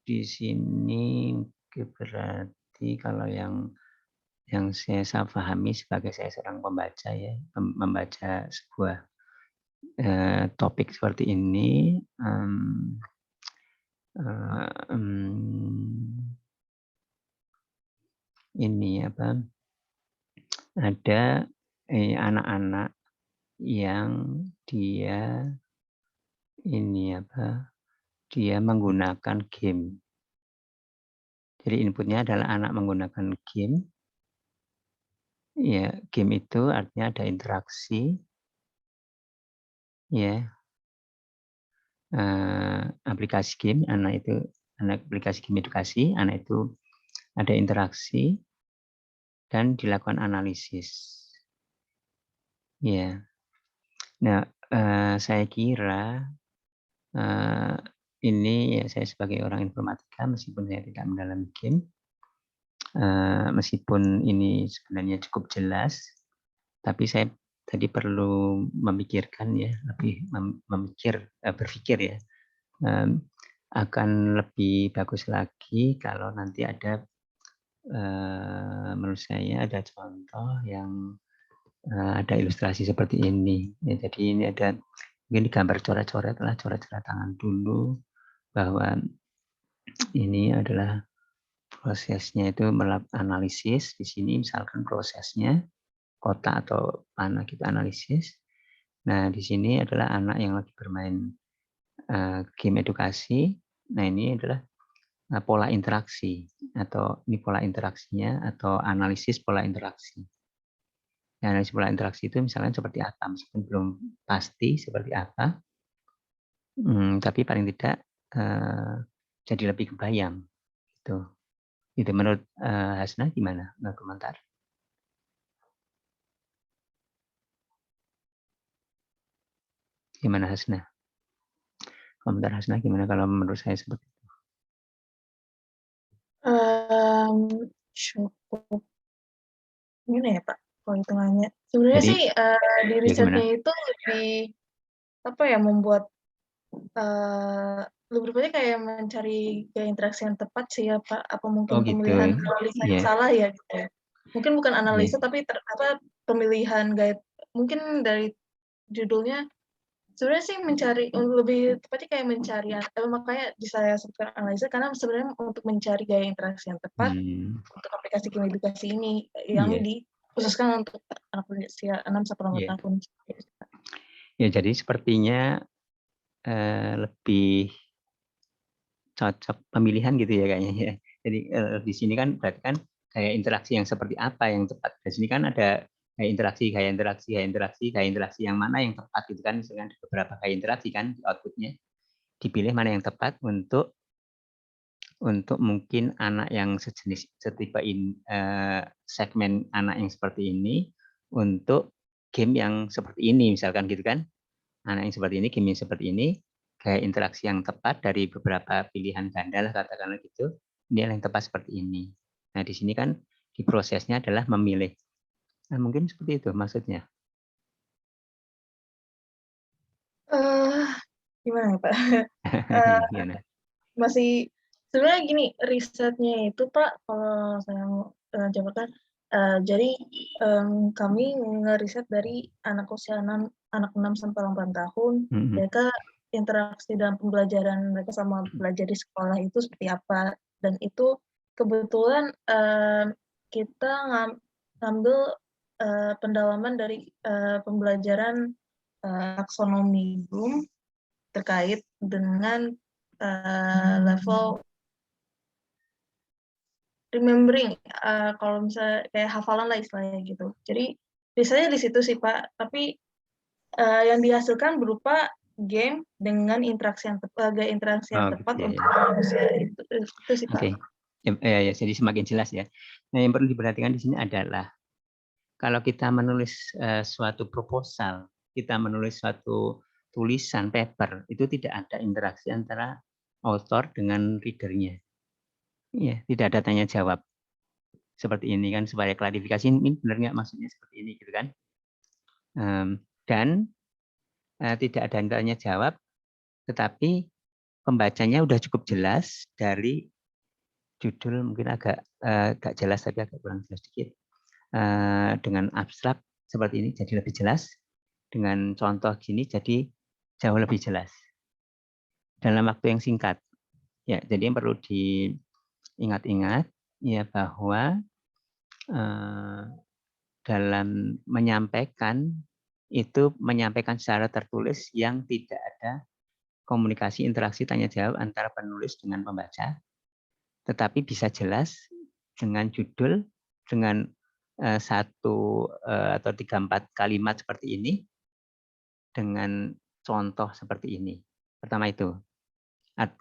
di sini berarti kalau yang saya pahami sebagai saya seorang pembaca ya, membaca sebuah topik seperti ini, ini apa? Ada anak-anak yang dia ini apa? Dia menggunakan game. Jadi inputnya adalah anak menggunakan game. Ya, game itu artinya ada interaksi. Ya, aplikasi game, anak aplikasi game edukasi, anak itu ada interaksi dan dilakukan analisis. Ya, nah saya kira ini ya saya sebagai orang informatika meskipun saya tidak mendalami game, meskipun ini sebenarnya cukup jelas, tapi saya tadi perlu memikirkan ya, lebih berpikir ya, akan lebih bagus lagi kalau nanti ada menurut saya ada contoh yang ada ilustrasi seperti ini. Ya, jadi ini ada mungkin digambar coret-coret lah, coret-coret tangan dulu bahwa ini adalah prosesnya itu analisis. Di sini misalkan prosesnya kotak atau panah kita analisis. Nah, di sini adalah anak yang lagi bermain game edukasi. Nah, ini adalah pola interaksi atau ini pola interaksinya atau analisis pola interaksi. Nah, analisis pola interaksi itu misalnya seperti apa, meskipun belum pasti seperti apa, tapi paling tidak jadi lebih kebayang. Itu menurut Hasna gimana? Komentar? Gimana Hasna? Komentar Hasna gimana kalau menurut saya seperti itu? Cukup gimana ya Pak kalau hitungannya. Sebenarnya Jadi, sih di ya risetnya gimana? itu lebih apa ya membuat lebih banyak kayak mencari gaya interaksi yang tepat sih ya Pak. Apa Oh mungkin gitu. pemilihan analisa yang Iya, salah ya gitu ya. Mungkin bukan analisa iya, tapi pemilihan gaya mungkin dari judulnya sebenarnya sih mencari lebih tepatnya kayak mencari makanya saya sebutkan analisa karena sebenarnya untuk mencari gaya interaksi yang tepat untuk aplikasi game edukasi ini yang iya, dikhususkan untuk anak usia 6-8 iya. tahun. Ya, jadi sepertinya lebih cocok pemilihan gitu ya kayaknya ya. Jadi di sini kan berarti kan kayak interaksi yang seperti apa yang tepat. Di sini kan ada kayak interaksi yang mana yang tepat gitu kan. Misalkan ada beberapa kayak interaksi kan di outputnya. Dipilih mana yang tepat untuk mungkin anak yang sejenis setipe segmen anak yang seperti ini untuk game yang seperti ini misalkan gitu kan. Anak yang seperti ini, game yang seperti ini, kayak interaksi yang tepat dari beberapa pilihan ganda lah katakanlah gitu. Ini yang tepat seperti ini. Nah, di sini kan di prosesnya adalah memilih. Nah, mungkin seperti itu maksudnya. Gimana ya Pak? Gimana? Masih sebenarnya gini risetnya itu Pak kalau saya mau jabarkan jadi kami ngeriset dari anak usia 6-8 tahun mereka interaksi dalam pembelajaran mereka sama belajar di sekolah itu seperti apa dan itu kebetulan kita ngambil pendalaman dari pembelajaran taksonomi Bloom terkait dengan level remembering kalau misalnya kayak hafalan lah istilahnya gitu. Jadi biasanya di situ sih Pak. Tapi yang dihasilkan berupa game dengan interaksi yang tepat, gaya interaksi yang tepat Gitu, untuk ya. manusia itu sih Pak. Oke. Ya, jadi semakin jelas ya. Nah, yang perlu diperhatikan di sini adalah kalau kita menulis suatu proposal, kita menulis suatu tulisan paper, itu tidak ada interaksi antara author dengan readernya. Ya, tidak ada tanya jawab seperti ini kan supaya klarifikasi ini benar nggak maksudnya seperti ini gitu kan. Dan tidak ada tanya jawab, tetapi pembacanya udah cukup jelas dari judul mungkin agak jelas tapi agak kurang jelas sedikit dengan abstrak seperti ini jadi lebih jelas. dengan contoh gini jadi jauh lebih jelas dalam waktu yang singkat. Ya, jadi yang perlu diingat-ingat ya bahwa dalam menyampaikan itu menyampaikan secara tertulis yang tidak ada komunikasi interaksi tanya jawab antara penulis dengan pembaca, tetapi bisa jelas dengan judul dengan satu atau 3-4 kalimat seperti ini dengan contoh seperti ini. Pertama itu.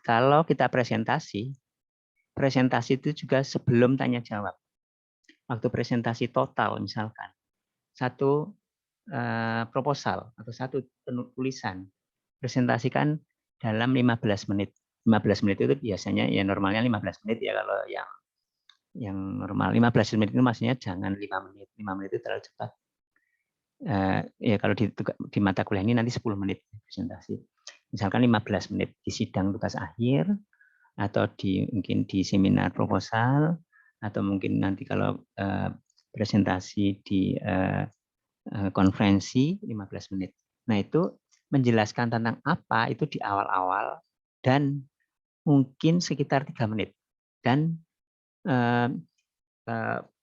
Kalau kita presentasi itu juga sebelum tanya jawab. Waktu presentasi total misalkan satu proposal atau satu tulisan presentasikan dalam 15 menit. 15 menit itu biasanya ya normalnya 15 menit ya kalau yang normal. 15 menit itu maksudnya jangan 5 menit. 5 menit itu terlalu cepat. Ya kalau di mata kuliah ini nanti 10 menit presentasi. Misalkan 15 menit di sidang tugas akhir atau mungkin di seminar proposal atau mungkin nanti kalau presentasi di konferensi 15 menit. Nah, itu menjelaskan tentang apa itu di awal-awal dan mungkin sekitar 3 menit. Dan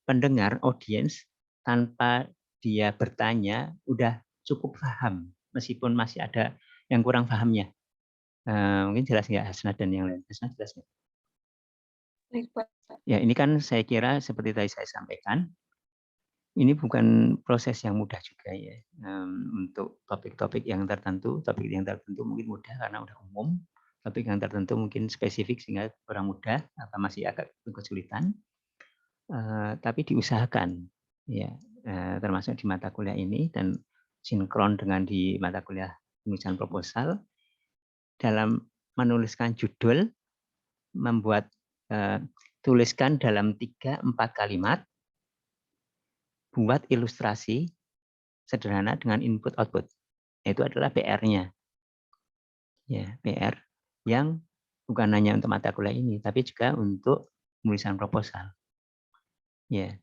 pendengar, audiens, tanpa dia bertanya, udah cukup paham, meskipun masih ada yang kurang pahamnya. Mungkin jelas nggak Hasna dan yang lain? Hasna jelas nggak? Baik, Pak. Ya, ini kan saya kira seperti tadi saya sampaikan, ini bukan proses yang mudah juga ya. Untuk topik-topik yang tertentu mungkin mudah karena udah umum. Topik yang tertentu mungkin spesifik sehingga kurang mudah atau masih agak kesulitan. Tapi diusahakan ya, termasuk di mata kuliah ini dan sinkron dengan di mata kuliah penulisan proposal dalam menuliskan judul, membuat tuliskan dalam 3-4 kalimat, buat ilustrasi sederhana dengan input output. Itu adalah PR-nya. Ya, PR yang bukan hanya untuk mata kuliah ini, tapi juga untuk penulisan proposal. Ya.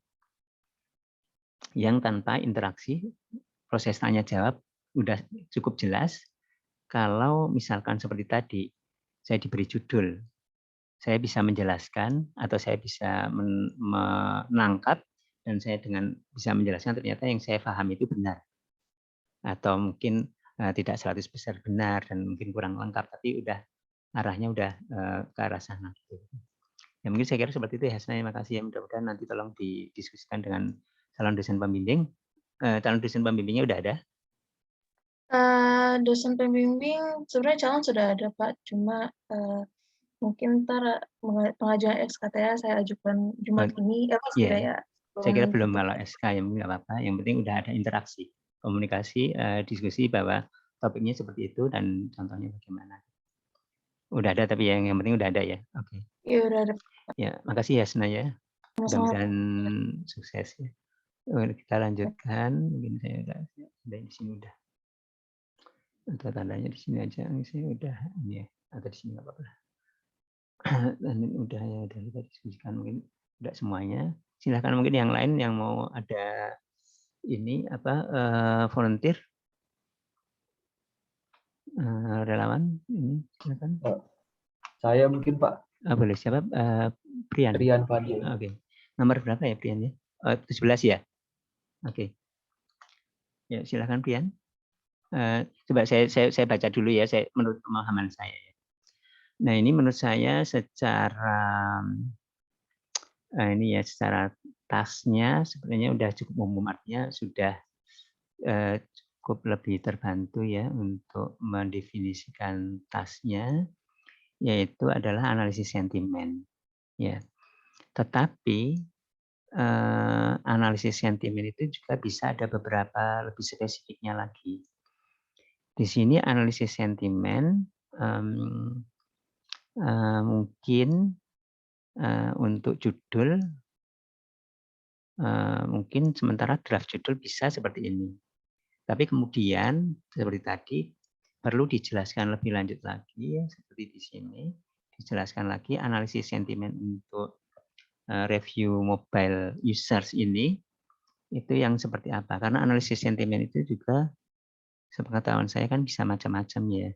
Yang tanpa interaksi, proses tanya jawab udah cukup jelas. Kalau misalkan seperti tadi, saya diberi judul, saya bisa menjelaskan atau saya bisa menangkap dan saya dengan bisa menjelaskan ternyata yang saya paham itu benar. Atau mungkin tidak 100% benar dan mungkin kurang lengkap, tapi arahnya udah ke arah sana. Ya mungkin saya kira seperti itu ya, Hasna. Terima kasih ya, mudah-mudahan nanti tolong didiskusikan dengan calon dosen pembimbing. Calon dosen pembimbingnya udah ada? Dosen pembimbing sebenarnya calon sudah ada, Pak. Cuma mungkin ntar pengajuan SKTA saya ajukan Jumat ini, Iya, ya. saya kira belum kalau SK ya mungkin nggak apa-apa. Yang penting udah ada interaksi, komunikasi, diskusi bahwa topiknya seperti itu dan contohnya bagaimana. Udah ada tapi yang penting udah ada ya. Oke. Iya udah ada. Ya, makasih ya Hasna ya. Sama-sama. Mudah-mudahan sukses ya. Kita lanjutkan. Mungkin saya udah di sini udah. Atau tandanya di sini aja. Saya udah ini ya. Atau di sini nggak apa-apa. Dan udah ya, udah kita diskusikan mungkin udah semuanya. Silahkan mungkin yang lain yang mau ada ini volunteer relawan ini silakan. Saya mungkin Pak. Boleh siapa? Prian. Rian Fadil. Oke. Nomor berapa ya Prian ya? 17 ya. Oke. Ya silakan Prian. Coba saya baca dulu ya. Menurut pemahaman saya. Nah ini menurut saya secara ini ya secara tasnya sebenarnya udah cukup umum, artinya sudah cukup lebih terbantu ya untuk mendefinisikan tasnya, yaitu adalah analisis sentimen. Ya, tetapi analisis sentimen itu juga bisa ada beberapa lebih spesifiknya lagi. Di sini analisis sentimen mungkin untuk judul mungkin sementara draft judul bisa seperti ini. Tapi kemudian seperti tadi perlu dijelaskan lebih lanjut lagi ya, seperti di sini dijelaskan lagi analisis sentimen untuk review mobile users ini itu yang seperti apa? Karena analisis sentimen itu juga sepengetahuan saya kan bisa macam-macam ya.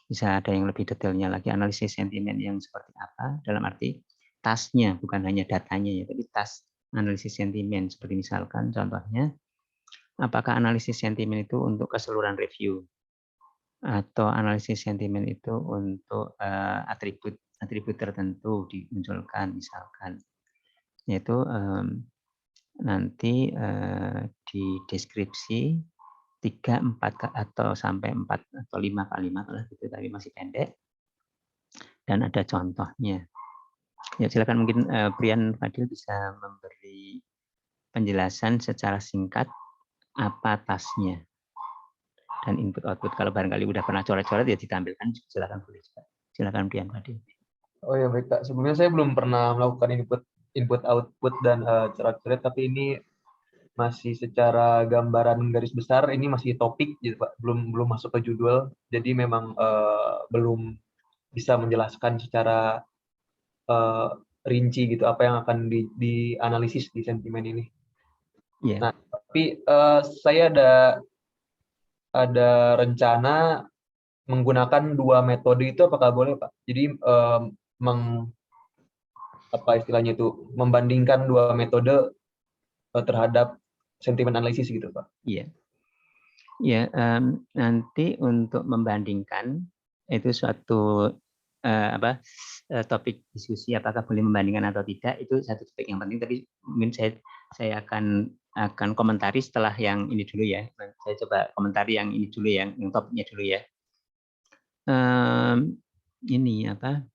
Bisa ada yang lebih detailnya lagi, analisis sentimen yang seperti apa, dalam arti tasnya, bukan hanya datanya ya, tapi tas analisis sentimen. Seperti misalkan contohnya, apakah analisis sentimen itu untuk keseluruhan review, atau analisis sentimen itu untuk atribut tertentu dimunculkan misalkan, yaitu nanti di deskripsi 3, 4 atau sampai 4 atau 5 kalimat lah gitu, tapi masih pendek dan ada contohnya. Ya silakan, mungkin Brian Fadil bisa memberi penjelasan secara singkat apa tasnya dan input output. Kalau barangkali udah pernah coret-coret ya ditampilkan, silakan boleh juga. Silakan Brian Fadil. Oh ya baik Kak, sebelumnya saya belum pernah melakukan input output dan coret-coret, tapi ini masih secara gambaran garis besar, ini masih topik gitu Pak, belum masuk ke judul, jadi memang belum bisa menjelaskan secara rinci gitu apa yang akan dianalisis di sentimen ini. Yeah. Nah, tapi saya ada rencana menggunakan 2 metode itu, apakah boleh Pak? Jadi apa istilahnya itu, membandingkan 2 metode terhadap sentimen analisis gitu Pak. Iya. Ya, nanti untuk membandingkan itu suatu topik diskusi, apakah boleh membandingkan atau tidak, itu satu topik yang penting, tapi mungkin saya akan komentari setelah yang ini dulu ya. Saya coba komentari yang ini dulu, yang topiknya dulu ya. Ini apa?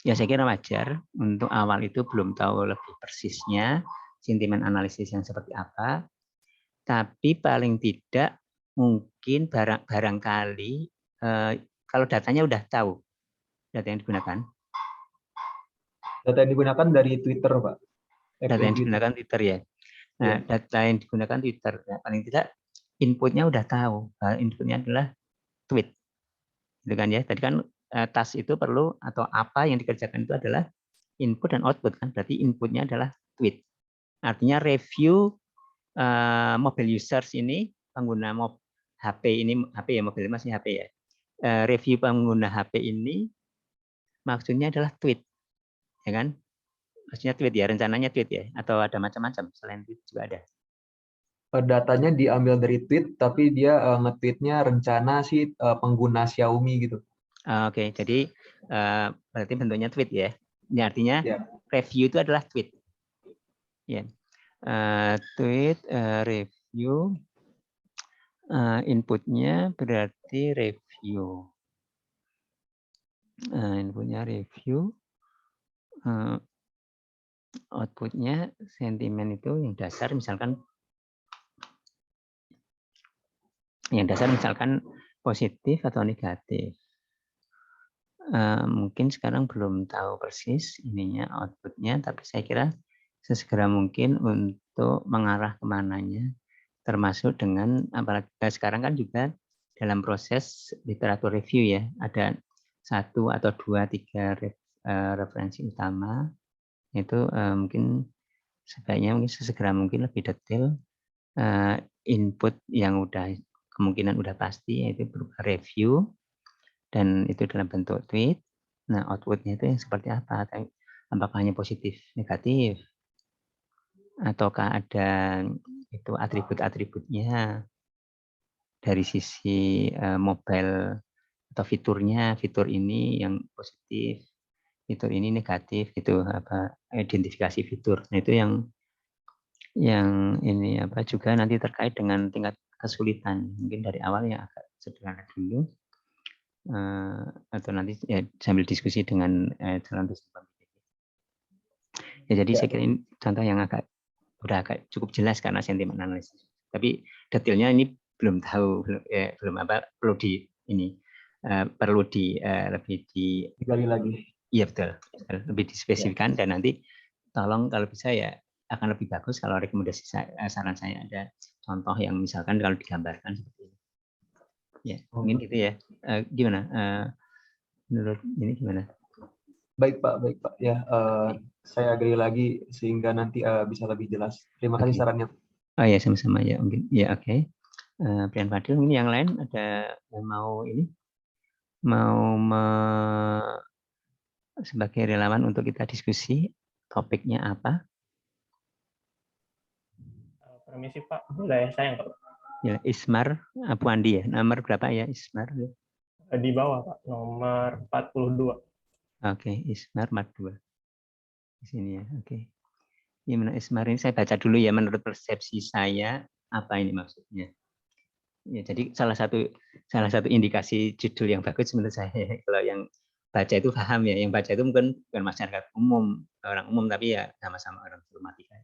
Ya saya kira wajar untuk awal itu belum tahu lebih persisnya sentimen analisis yang seperti apa, tapi paling tidak mungkin barangkali kalau datanya udah tahu data yang digunakan. Data yang digunakan dari Twitter Pak. Data yang digunakan Twitter ya. Nah, data yang digunakan Twitter, nah, paling tidak inputnya udah tahu. Inputnya adalah tweet, gitu kan ya. Tadi kan tas itu perlu, atau apa yang dikerjakan itu adalah input dan output kan. Berarti inputnya adalah tweet. Artinya review mobile users ini, pengguna HP ini, HP ya, mobil masih HP ya. Review pengguna HP ini maksudnya adalah tweet, ya kan? Maksudnya tweet ya, rencananya tweet ya, atau ada macam-macam selain tweet juga ada. Datanya diambil dari tweet, tapi dia nge-tweetnya rencana si pengguna Xiaomi gitu. Oke, jadi berarti bentuknya tweet ya. Ini artinya review itu adalah tweet. Ya, tweet review, inputnya berarti review. Inputnya review, outputnya sentimen itu yang dasar misalkan positif atau negatif. Mungkin sekarang belum tahu persis ininya outputnya, tapi saya kira sesegera mungkin untuk mengarah kemananya, termasuk dengan apalagi sekarang kan juga dalam proses literatur review ya, ada 1 atau 2, 3 referensi utama, itu mungkin sebaiknya mungkin sesegera mungkin lebih detail input yang kemungkinan udah pasti, yaitu berupa review dan itu dalam bentuk tweet. Nah, outputnya itu yang seperti apa? Apakah hanya positif, negatif, ataukah ada itu atribut-atributnya dari sisi mobile atau fiturnya, fitur ini yang positif, fitur ini negatif, gitu, identifikasi fitur. Nah, itu yang ini juga nanti terkait dengan tingkat kesulitan, mungkin dari awal yang agak sederhana dulu, atau nanti ya, sambil diskusi dengan calon peserta. Ya, jadi saya kira ini contoh yang udah agak cukup jelas karena sentimen analisis. Tapi detailnya ini belum tahu, perlu lebih digali lagi. Iya betul, lebih dispesifikan dan nanti tolong kalau bisa ya akan lebih bagus kalau rekomendasi saran saya ada contoh yang misalkan kalau digambarkan seperti ini. Ya, mungkin gitu ya. Gimana? Menurut ini gimana? Baik Pak. Ya, saya gali lagi sehingga nanti bisa lebih jelas. Terima kasih sarannya. Oh ya, sama-sama ya mungkin. Ya, oke. Brian Fadil, ini yang lain ada yang mau sebagai relawan untuk kita diskusi topiknya apa? Permisi Pak, boleh saya nggak? Ya, Ismar Abu Andi ya. Nomor berapa ya Ismar? Di bawah Pak, nomor 42. Oke, Ismar 42. Di sini ya. Oke. Gimana Ismar ini saya baca dulu ya menurut persepsi saya apa ini maksudnya. Ya, jadi salah satu indikasi judul yang bagus menurut saya kalau yang baca itu paham ya, yang baca itu mungkin bukan masyarakat umum, orang umum tapi ya sama-sama orang informatika.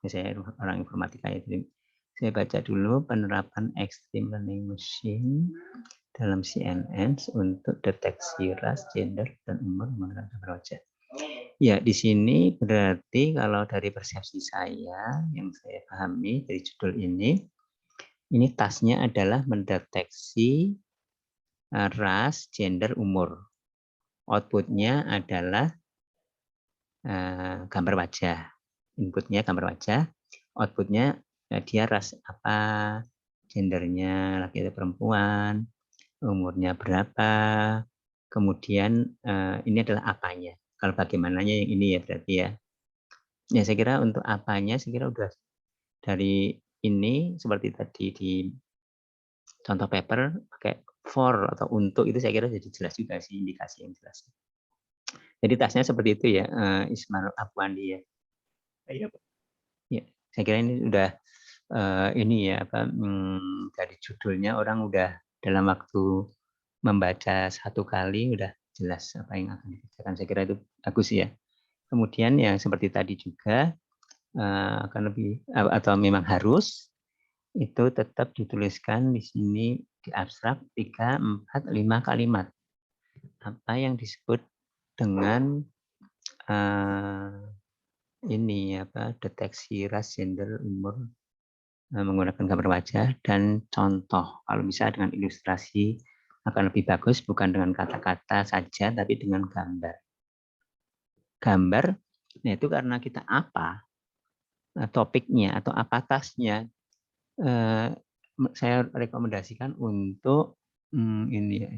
Ya, saya orang informatika ya. Jadi saya baca dulu penerapan extreme learning machine dalam CNN untuk deteksi ras, gender, dan umur menggunakan gambar wajah. Ya, di sini berarti kalau dari persepsi saya yang saya pahami dari judul ini tasnya adalah mendeteksi ras, gender, umur. Outputnya adalah gambar wajah. Inputnya gambar wajah, outputnya dia ras apa, gendernya laki atau perempuan, umurnya berapa, kemudian ini adalah apanya. Kalau bagaimananya yang ini ya berarti ya. Ya saya kira untuk apanya, saya kira udah dari ini seperti tadi di contoh paper pakai for atau untuk itu saya kira jadi jelas juga sih, indikasi yang jelas. Jadi tasnya seperti itu ya, Ismail Afwandi ya. Iya Pak. Ya, saya kira ini udah ini ya apa dari judulnya orang udah dalam waktu membaca satu kali udah jelas apa yang akan dikerjakan. Saya kira itu bagus ya. Kemudian yang seperti tadi juga akan lebih atau memang harus itu tetap dituliskan di sini di abstrak 3, 4, 5 kalimat. Apa yang disebut dengan ini apa deteksi ras, gender, umur menggunakan gambar wajah dan contoh. Kalau bisa dengan ilustrasi akan lebih bagus, bukan dengan kata-kata saja tapi dengan gambar. Gambar nah itu karena kita apa topiknya atau apa tasnya, saya rekomendasikan untuk ini ya,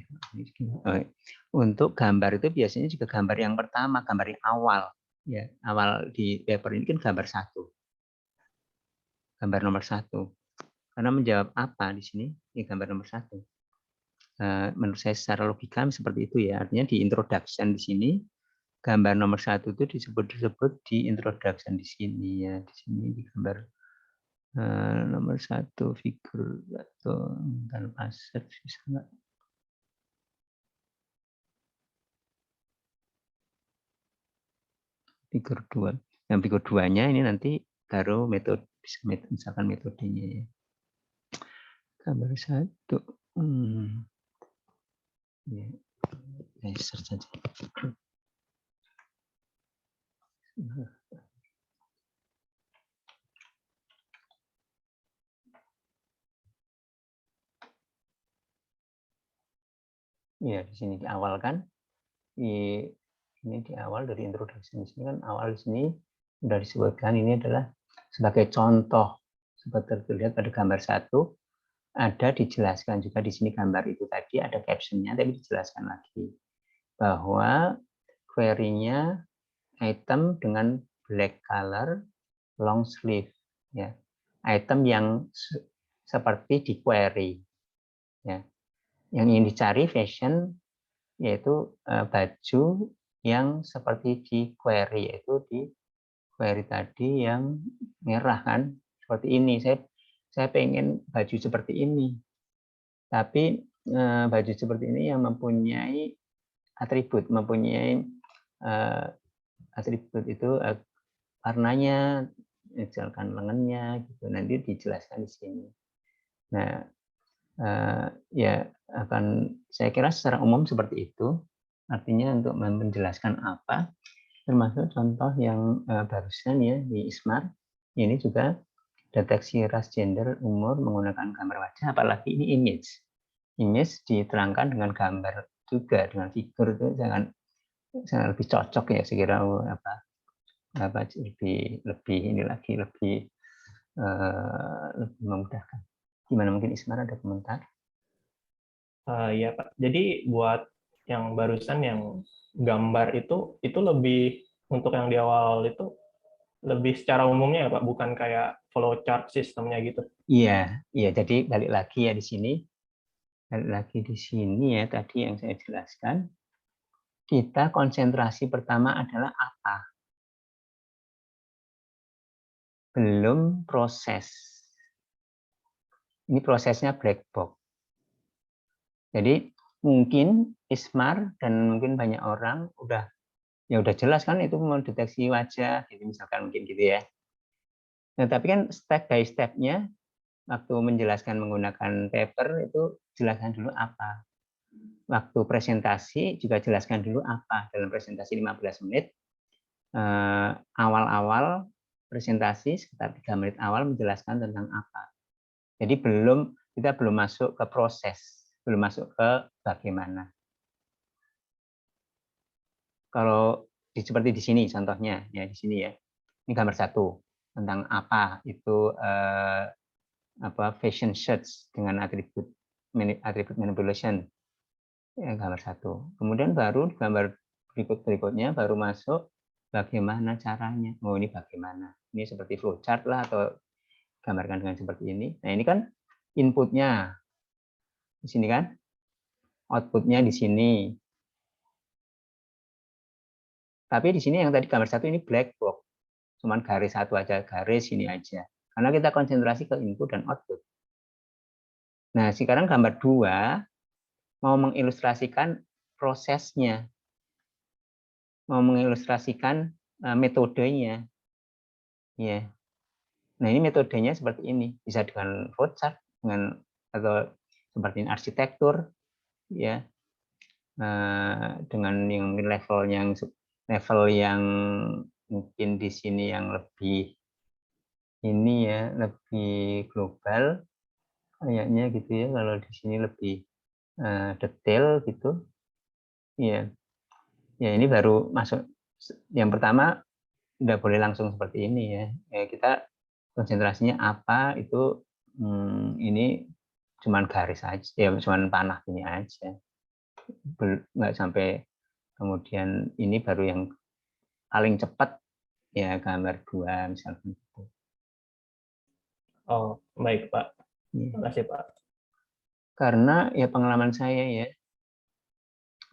untuk gambar itu biasanya juga gambar yang pertama, gambar yang awal ya, awal di paper ini kan gambar 1, gambar nomor 1 karena menjawab apa di sini ya gambar nomor 1. Menurut saya secara logika seperti itu ya, artinya di introduction di sini gambar nomor 1 itu disebut di introduction di sini ya, di sini di gambar nomor 1 figur atau dan aset bisa nggak? Figur 2. Yang figur 2-nya ini nanti baru metode, misalkan metodenya ya. Gambar 1. Ya, search saja. Ya, di sini di awal kan, ini di awal dari introduction di sini kan awal di sini sudah disebutkan ini adalah sebagai contoh seperti terlihat pada gambar 1 ada dijelaskan juga di sini gambar itu tadi ada captionnya tapi dijelaskan lagi bahwa query-nya item dengan black color long sleeve ya, item yang seperti di query ya. Yang ingin dicari fashion yaitu baju yang seperti di query, yaitu di query tadi yang merah kan seperti ini. Saya pengen baju seperti ini, tapi baju seperti ini yang mempunyai atribut, atribut itu warnanya, misalkan lengannya, gitu. Nanti dijelaskan di sini. Nah, ya akan saya kira secara umum seperti itu. Artinya untuk menjelaskan apa, termasuk contoh yang barusan ya di Ismar, ini juga deteksi ras, gender, umur menggunakan gambar wajah, apalagi ini image. Image diterangkan dengan gambar juga, dengan figur itu sangat lebih cocok ya saya kira lebih ini lagi lebih memudahkan. Gimana, mungkin Ismar ada komentar? Iya Pak. Jadi buat yang barusan yang gambar itu lebih untuk yang di awal itu lebih secara umumnya ya Pak, bukan kayak flowchart sistemnya gitu. Iya, iya. Jadi balik lagi ya di sini. Balik lagi di sini ya tadi yang saya jelaskan. Kita konsentrasi pertama adalah apa? Belum proses. Ini prosesnya black box. Jadi mungkin Ismar dan mungkin banyak orang udah jelas kan itu mendeteksi wajah, gitu misalkan mungkin gitu ya. Nah, tapi kan step by step-nya waktu menjelaskan menggunakan paper itu jelaskan dulu apa. Waktu presentasi juga jelaskan dulu apa. Dalam presentasi 15 menit, awal-awal presentasi sekitar 3 menit awal menjelaskan tentang apa. Jadi kita belum masuk ke proses, belum masuk ke bagaimana. Kalau seperti di sini contohnya ya di sini ya. Ini gambar 1 tentang apa itu fashion shirts dengan atribut manipulation. Ya, gambar 1. Kemudian baru gambar berikutnya baru masuk bagaimana caranya. Oh, ini bagaimana. Ini seperti flowchart lah atau gambarkan dengan seperti ini. Nah, ini kan inputnya di sini kan, outputnya di sini. Tapi di sini yang tadi gambar 1 ini black box, cuman garis 1 aja, garis ini aja. Karena kita konsentrasi ke input dan output. Nah, sekarang gambar 2 mau mengilustrasikan prosesnya, mau mengilustrasikan metodenya. Ya. Nah, ini metodenya seperti ini, bisa dengan flowchart, atau seperti arsitektur, ya, dengan yang level yang mungkin di sini yang lebih ini ya, lebih global kayaknya gitu ya. Kalau di sini lebih detail gitu, ya, ya ini baru masuk. Yang pertama nggak boleh langsung seperti ini ya. Kita konsentrasinya apa itu ini cuman garis aja ya, cuman panah ini aja, nggak sampai kemudian ini baru yang paling cepat ya gambar 2 misalnya. Oh, baik Pak. Ya. Terima kasih Pak. Karena ya pengalaman saya ya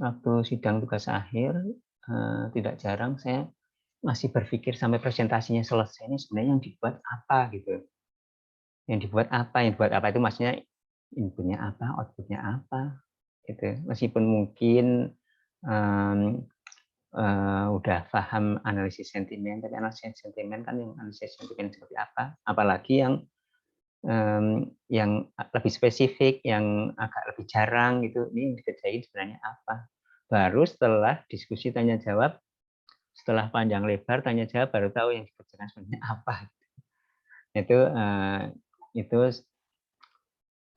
waktu sidang tugas akhir tidak jarang saya masih berpikir sampai presentasinya selesai ini sebenarnya yang dibuat apa gitu. Yang dibuat apa itu maksudnya inputnya apa, outputnya apa gitu. Meskipun mungkin udah paham analisis sentimen, tapi analisis sentimen kan yang analisis sentimen seperti apa, apalagi yang lebih spesifik, yang agak lebih jarang gitu, ini dikerjain sebenarnya apa. Baru setelah diskusi tanya jawab, setelah panjang lebar tanya jawab baru tahu yang dikerjakan sebenarnya apa. Itu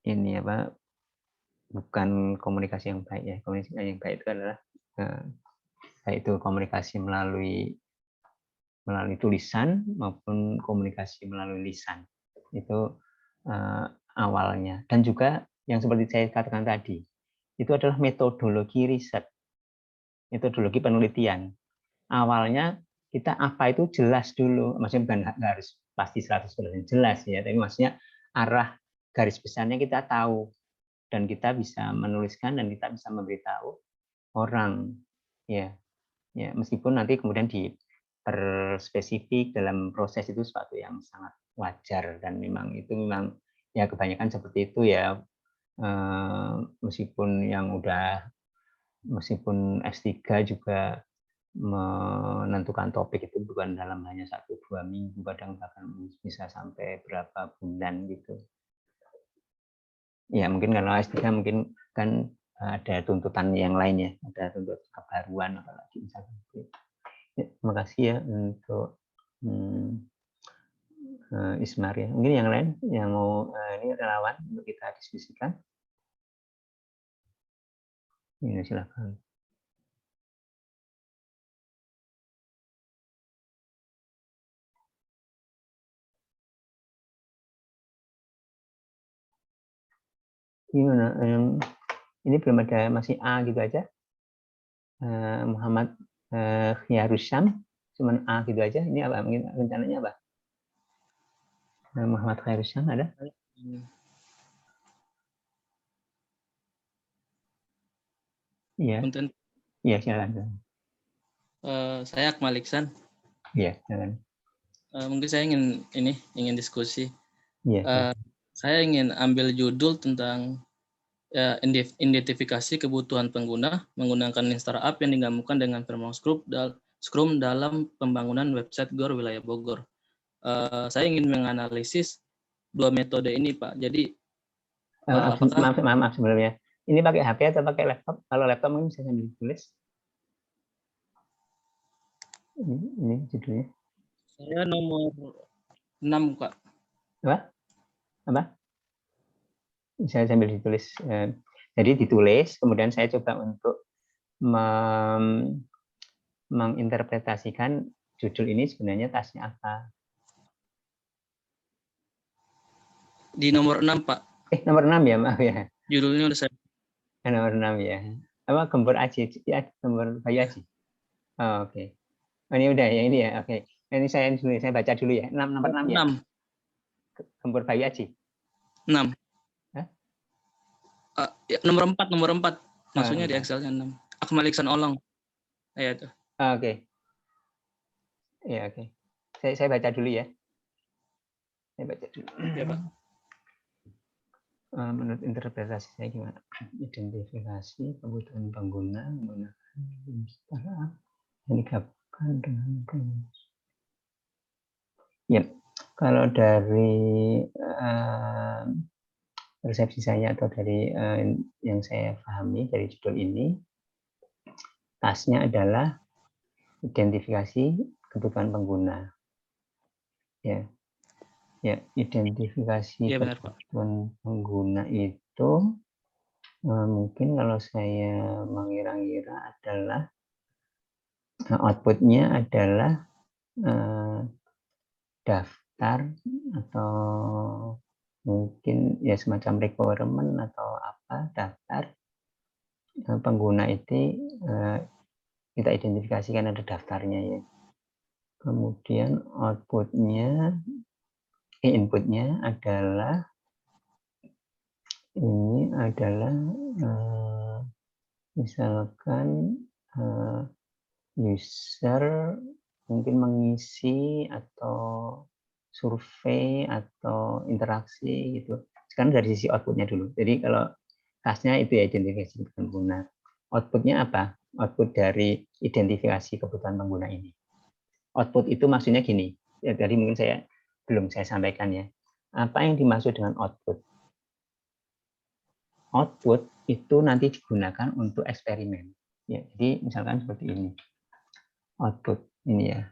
ini apa, bukan komunikasi yang baik ya. Komunikasi yang baik itu adalah baik itu komunikasi melalui tulisan maupun komunikasi melalui lisan. Itu awalnya. Dan juga yang seperti saya katakan tadi, itu adalah metodologi riset, metodologi penelitian. Awalnya kita apa itu jelas dulu, maksudnya bukan harus pasti 100% jelas ya, tapi maksudnya arah garis besarnya kita tahu dan kita bisa menuliskan dan kita bisa memberitahu orang ya. Ya, meskipun nanti kemudian diperspesifik dalam proses itu sesuatu yang sangat wajar dan memang ya kebanyakan seperti itu ya. Meskipun S3 juga menentukan topik itu bukan dalam hanya 1-2 minggu, kadang bahkan bisa sampai berapa bulan gitu. Ya mungkin kalau S3 mungkin kan ada tuntutan yang lain ya, ada tuntutan kebaruan apalagi misalnya. Ya, terima kasih ya untuk Ismar ya. Mungkin yang lain yang mau ini relawan untuk kita diskusikan. Ini silakan. Gimana? Ini belum ada, masih A gitu aja. Muhammad Khiarusyam, cuman A gitu aja. Ini apa? Mungkin rencananya apa? Muhammad Khiarusyam ada? Iya, Punten, iya silakan. saya Akmal Iksan. Iya, silakan. Mungkin saya ingin diskusi. Iya. Saya ingin ambil judul tentang identifikasi kebutuhan pengguna menggunakan Lean Startup yang digabungkan dengan framework Scrum dalam pembangunan website GOR wilayah Bogor. Saya ingin menganalisis dua metode ini, Pak. Jadi Maaf sebelumnya. Ini pakai HP atau pakai laptop? Kalau laptop mungkin bisa sambil tulis. Ini judulnya. Saya nomor 6, Kak. Apa? Bisa sambil ditulis. Jadi ditulis, kemudian saya coba untuk menginterpretasikan judul ini sebenarnya tasnya apa. Di nomor 6, Pak. Nomor 6 ya, maaf ya. Judulnya udah saya. Nomor 6 ya. Apa gembur Aji? Ya, gembur Bayu Aji. Oh, oke. Oh, ini udah ya, ini ya. Oke. Ini saya baca dulu ya. Nomor 6 ya. 6. Gembur Bayu Aji. 6. Hah? Ya, nomor 4. Maksudnya di Excel-nya 6. Akmal Iksan Olong. Ya itu. Oke. Ya, oke. Saya baca dulu ya. Saya baca dulu. Ya, Pak. Menurut interpretasi saya gimana? Identifikasi kebutuhan pengguna menggunakan startup yang digabungkan dengan ya. Kalau dari persepsi saya atau dari yang saya pahami dari judul ini, tasnya adalah identifikasi kebutuhan pengguna. Ya, identifikasi kebutuhan pengguna itu mungkin kalau saya mengira-ngira adalah outputnya adalah daftar atau mungkin ya semacam requirement atau apa daftar pengguna itu kita identifikasikan ada daftarnya ya. Kemudian inputnya adalah ini adalah misalkan user mungkin mengisi atau survei atau interaksi gitu. Sekarang dari sisi outputnya dulu. Jadi kalau tasnya itu ya identifikasi kebutuhan pengguna. Outputnya apa? Output dari identifikasi kebutuhan pengguna ini. Output itu maksudnya gini. Ya, tadi mungkin belum saya sampaikan ya. Apa yang dimaksud dengan output? Output itu nanti digunakan untuk eksperimen. Ya, jadi misalkan seperti ini. Output ini ya.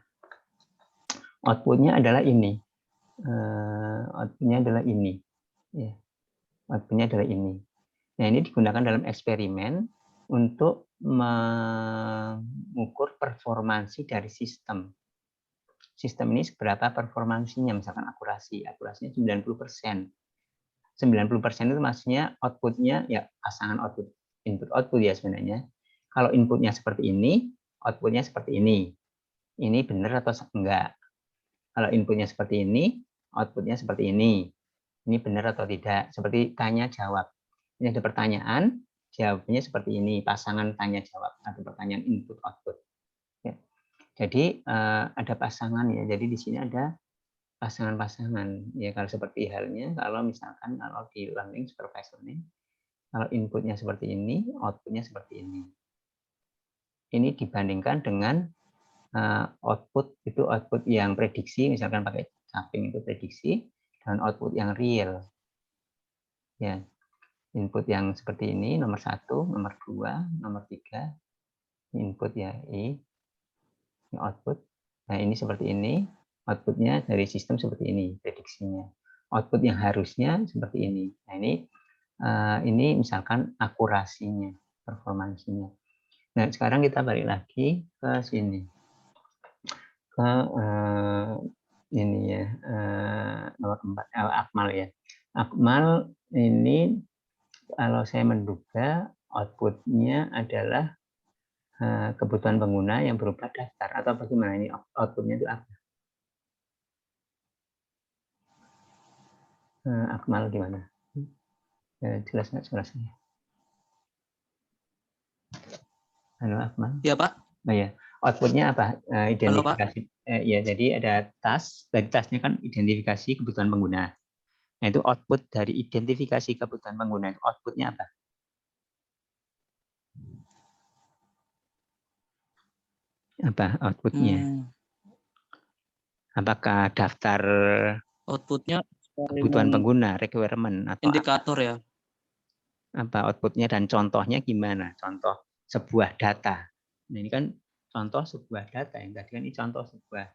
Outputnya adalah ini. Outputnya adalah ini. Ya. Outputnya adalah ini. Nah, ini digunakan dalam eksperimen untuk mengukur performansi dari sistem. Sistem ini seberapa performansinya, misalkan akurasinya 90%. 90% itu maksudnya outputnya ya pasangan input-output ya sebenarnya. Kalau inputnya seperti ini, outputnya seperti ini. Ini benar atau enggak? Kalau inputnya seperti ini, outputnya seperti ini. Ini benar atau tidak? Seperti tanya-jawab. Ini ada pertanyaan, jawabnya seperti ini. Pasangan tanya-jawab atau pertanyaan input-output. Ya. Jadi ada pasangan ya. Jadi di sini ada pasangan-pasangan. Ya kalau seperti halnya, kalau misalkan kalau di learning supervisor ini, kalau inputnya seperti ini, outputnya seperti ini. Ini dibandingkan dengan output itu output yang prediksi, misalkan pakai Caping itu prediksi, dan output yang real. Ya, input yang seperti ini nomor 1, nomor 2, nomor 3, input ya ini output. Nah ini seperti ini, outputnya dari sistem seperti ini prediksinya. Output yang harusnya seperti ini. Nah ini misalkan akurasinya, performansinya. Nah sekarang kita balik lagi ke sini. Ke ini ya nomor 4 Akmal ya. Akmal ini kalau saya menduga outputnya adalah kebutuhan pengguna yang berupa daftar atau bagaimana ini outputnya itu apa? Akmal gimana? Jelas nggak suara saya? Halo Akmal? Ya Pak. Oh ya, outputnya apa? Halo Pak. Identifikasi. Ya, jadi ada task. Dari tasknya kan identifikasi kebutuhan pengguna. Nah itu output dari identifikasi kebutuhan pengguna. Outputnya apa? Apa outputnya? Apakah daftar Outputnya kebutuhan pengguna, requirement, atau indikator ya? apa outputnya dan contohnya gimana? Contoh sebuah data. Nah, ini kan contoh sebuah data. Yang tadi kan ini contoh sebuah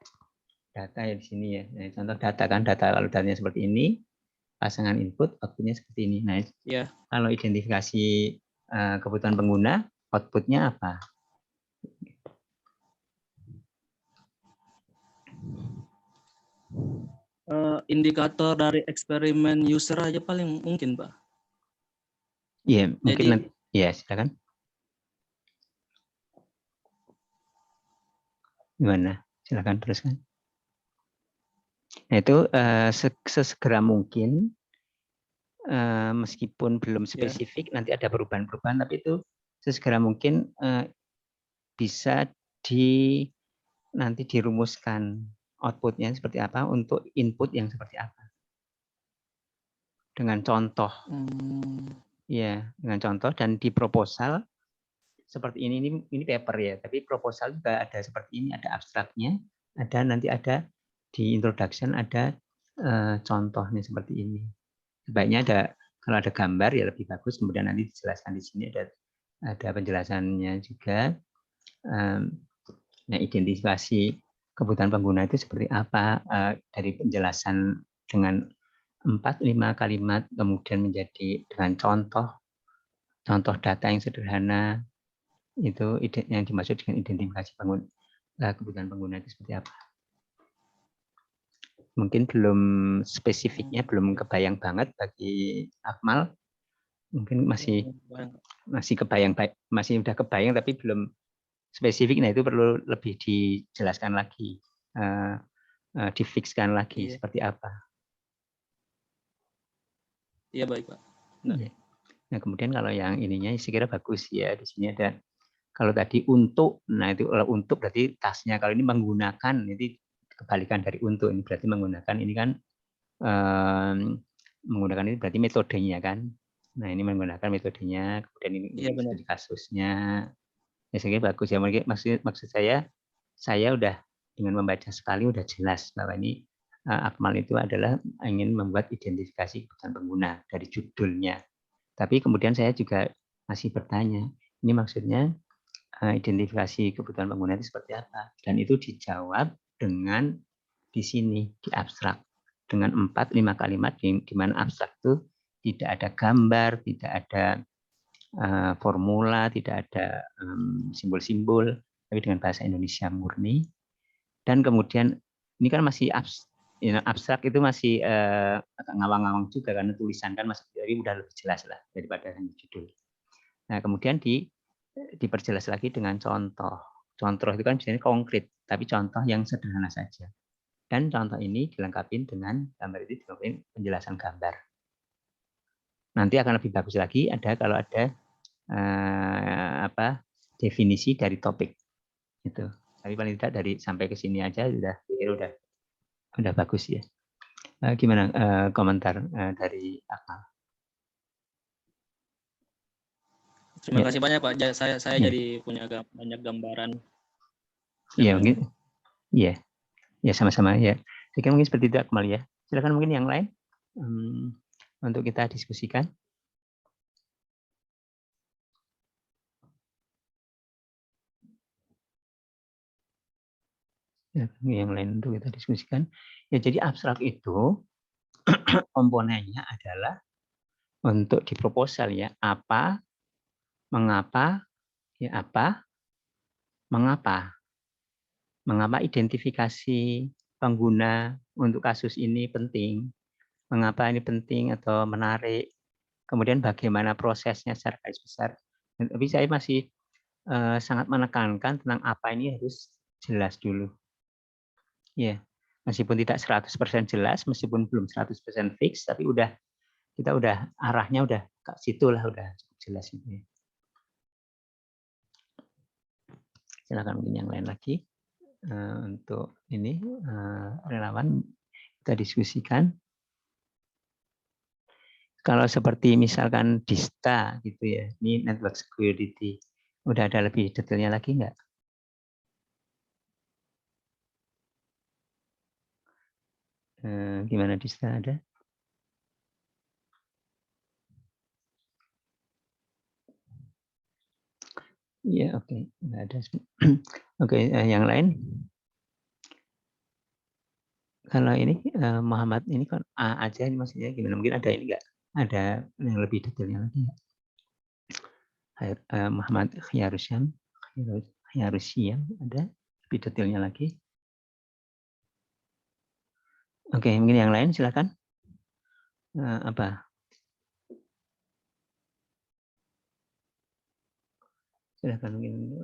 data ya di sini ya. Nah, contoh data kan, data kalau datanya seperti ini, pasangan input, outputnya seperti ini. Nah, Ya. kalau identifikasi kebutuhan pengguna, outputnya apa? Indikator dari eksperimen user aja paling mungkin, Pak. Iya, mungkin Jadi, nanti. Ya, silakan. Gimana? Silakan teruskan. Nah, itu sesegera mungkin, meskipun belum spesifik, nanti ada perubahan-perubahan, tapi itu sesegera mungkin bisa nanti dirumuskan outputnya seperti apa untuk input yang seperti apa. Dengan contoh. Ya, dengan contoh dan di proposal seperti ini paper ya, tapi proposal juga ada seperti ini, ada abstraknya, nanti ada di introduction ada contohnya seperti ini. Sebaiknya kalau ada gambar ya lebih bagus, kemudian nanti dijelaskan di sini ada penjelasannya juga. Nah, identifikasi kebutuhan pengguna itu seperti apa, dari penjelasan dengan 4-5 kalimat kemudian menjadi dengan contoh data yang sederhana, itu yang dimaksud dengan identifikasi kebutuhan pengguna itu seperti apa. Mungkin belum spesifiknya belum kebayang banget bagi Akmal, mungkin masih kebayang, masih udah kebayang tapi belum spesifik. Nah itu perlu lebih dijelaskan lagi, difikskan lagi seperti apa. Iya baik Pak. Nah kemudian kalau yang ininya saya kira bagus ya, di sini ada kalau tadi untuk, nah itu kalau untuk berarti tasnya, kalau ini menggunakan, ini kebalikan dari untuk, ini berarti menggunakan, ini kan menggunakan ini berarti metodenya kan. Nah ini menggunakan metodenya, kemudian ini jadi kasusnya. Ya saya kira bagus ya, maksud saya udah dengan membaca sekali udah jelas bahwa ini Akmal itu adalah ingin membuat identifikasi kebutuhan pengguna dari judulnya. Tapi kemudian saya juga masih bertanya, ini maksudnya identifikasi kebutuhan pengguna itu seperti apa? Dan itu dijawab dengan di sini, di abstrak. Dengan 4-5 kalimat di mana abstrak itu tidak ada gambar, tidak ada formula, tidak ada simbol-simbol, tapi dengan bahasa Indonesia murni. Dan kemudian ini kan masih abstrak itu masih agak ngawang-ngawang juga karena tulisan kan masih, jadi udah lebih jelas lah daripada hanya judul. Nah kemudian diperjelas lagi dengan contoh. Contoh itu kan biasanya konkret, tapi contoh yang sederhana saja. Dan contoh ini dilengkapi dengan gambar, itu dilengkapi penjelasan gambar. Nanti akan lebih bagus lagi kalau ada definisi dari topik itu. Tapi paling tidak sampai ke sini aja udah bagus ya. Gimana komentar dari Akmal? Terima kasih banyak Pak. Saya jadi punya banyak gambaran. Iya mungkin. Iya. Ya sama-sama ya. Jadi mungkin seperti itu Akmal ya. Silakan mungkin yang lain untuk kita diskusikan. Yang lain untuk kita diskusikan. Ya jadi abstrak itu komponennya adalah untuk di proposal ya, apa, mengapa, ya apa, mengapa. Mengapa identifikasi pengguna untuk kasus ini penting, mengapa ini penting atau menarik, kemudian bagaimana prosesnya secara garis besar. Tapi saya masih sangat menekankan tentang apa ini harus jelas dulu. Ya, meskipun tidak 100% jelas, meskipun belum 100% fix, tapi kita udah arahnya udah ke situ lah, udah cukup jelas gitu ya. Silakan mungkin yang lain lagi untuk ini relawan kita diskusikan. Kalau seperti misalkan DISTA gitu ya, ini network security, udah ada lebih detailnya lagi nggak? Gimana DISTA ada? Iya, oke, nggak ada. Oke, yang lain? Kalau ini Muhammad ini kan A aja ini maksudnya gimana? Mungkin ada ini nggak? Ada yang lebih detailnya lagi nggak? Muhammad Khiyarusyam ada lebih detailnya lagi? Oke, mungkin yang lain silakan. Apa? Silakan mungkin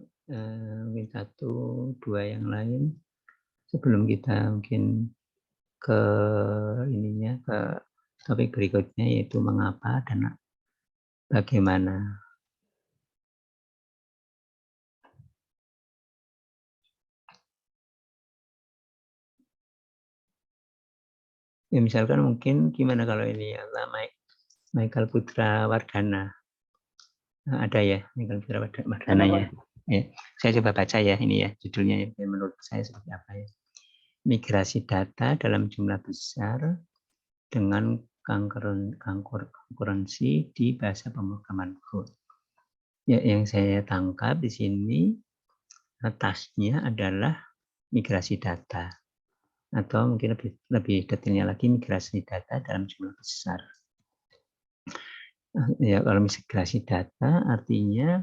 satu, dua yang lain sebelum kita mungkin ke ininya ke topik berikutnya yaitu mengapa dan bagaimana. Ya misalkan mungkin gimana kalau ini ya Michael Putra Wardana. Ada ya Michael Putra Wardana ya. Saya coba baca ya ini ya judulnya ya, menurut saya seperti apa ya. Migrasi data dalam jumlah besar dengan konkurensi di bahasa pemrograman code. Ya, yang saya tangkap di sini tasnya adalah migrasi data. Atau mungkin lebih detailnya lagi migrasi data dalam jumlah besar. Ya kalau migrasi data artinya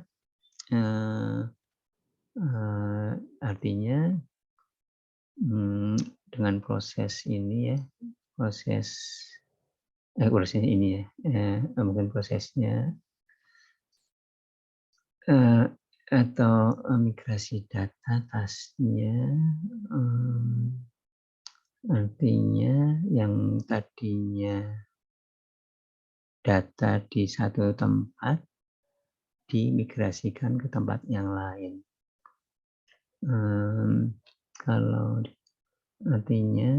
dengan proses ini ya proses ini ya mungkin prosesnya atau migrasi data tasnya artinya yang tadinya data di satu tempat dimigrasikan ke tempat yang lain. Kalau artinya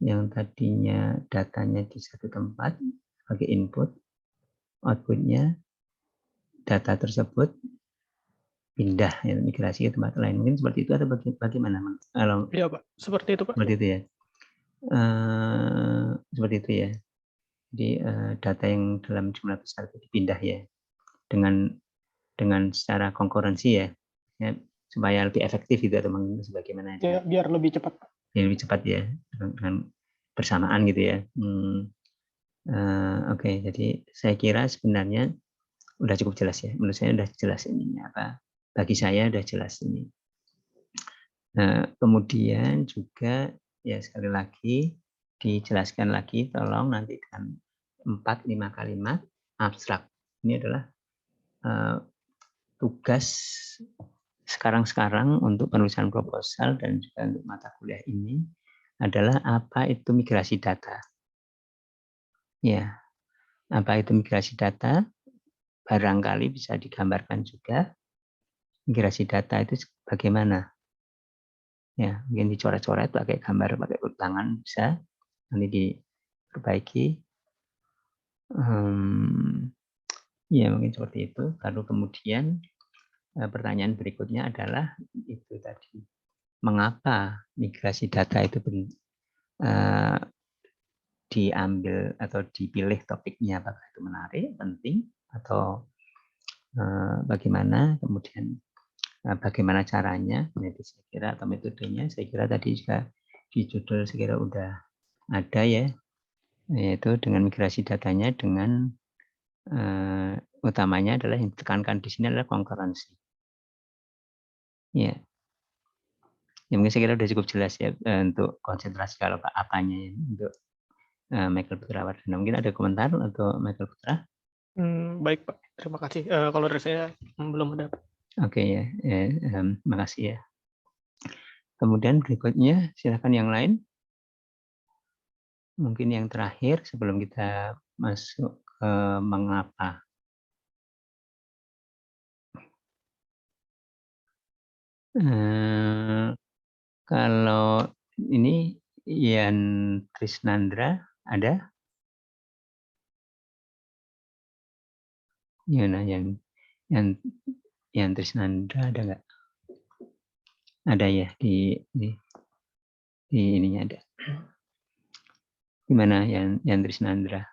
yang tadinya datanya di satu tempat sebagai input, outputnya data tersebut pindah ya, migrasi ke tempat lain. Mungkin seperti itu atau bagaimana? Kalau iya Pak, seperti itu Pak. Seperti itu ya. Seperti itu ya. Jadi data yang dalam jumlah besar itu dipindah ya dengan secara konkurensi ya, supaya lebih efektif gitu atau mungkin sebagaimana ya, biar lebih cepat. Biar lebih cepat ya dengan bersamaan gitu ya. Oke, jadi saya kira sebenarnya udah cukup jelas ya. Menurut saya udah jelas ini apa? Bagi saya udah jelas ini. Kemudian juga ya sekali lagi dijelaskan lagi tolong nanti dengan 4-5 kalimat abstrak. Ini adalah tugas sekarang untuk penulisan proposal dan juga untuk mata kuliah ini adalah apa itu migrasi data. Ya, apa itu migrasi data? Barangkali bisa digambarkan juga migrasi data itu bagaimana. Ya, mungkin dicoret-coret pakai gambar, pakai tangan bisa nanti diperbaiki. Ya mungkin seperti itu. Lalu kemudian pertanyaan berikutnya adalah itu tadi, mengapa migrasi data itu diambil atau dipilih topiknya, apakah itu menarik, penting, atau bagaimana, kemudian bagaimana caranya, itu saya kira, atau metodenya, saya kira tadi juga di judul saya kira udah ada ya, yaitu dengan migrasi datanya dengan utamanya adalah yang ditekankan di sini adalah konkurensi. Ya. Ya mungkin saya kira sudah cukup jelas ya untuk konsentrasi kalau apanya ya, untuk Michael Putra Wardana. Mungkin ada komentar untuk Michael Putra? Baik Pak, terima kasih. Kalau dari saya belum ada. Oke ya, makasih ya. Kemudian berikutnya silakan yang lain. Mungkin yang terakhir sebelum kita masuk ke mengapa. Kalau ini Ian Trisnandra ada? Gimana yang Trisnandra ada nggak? Ada ya di ininya ada. Gimana yang Trisnandra?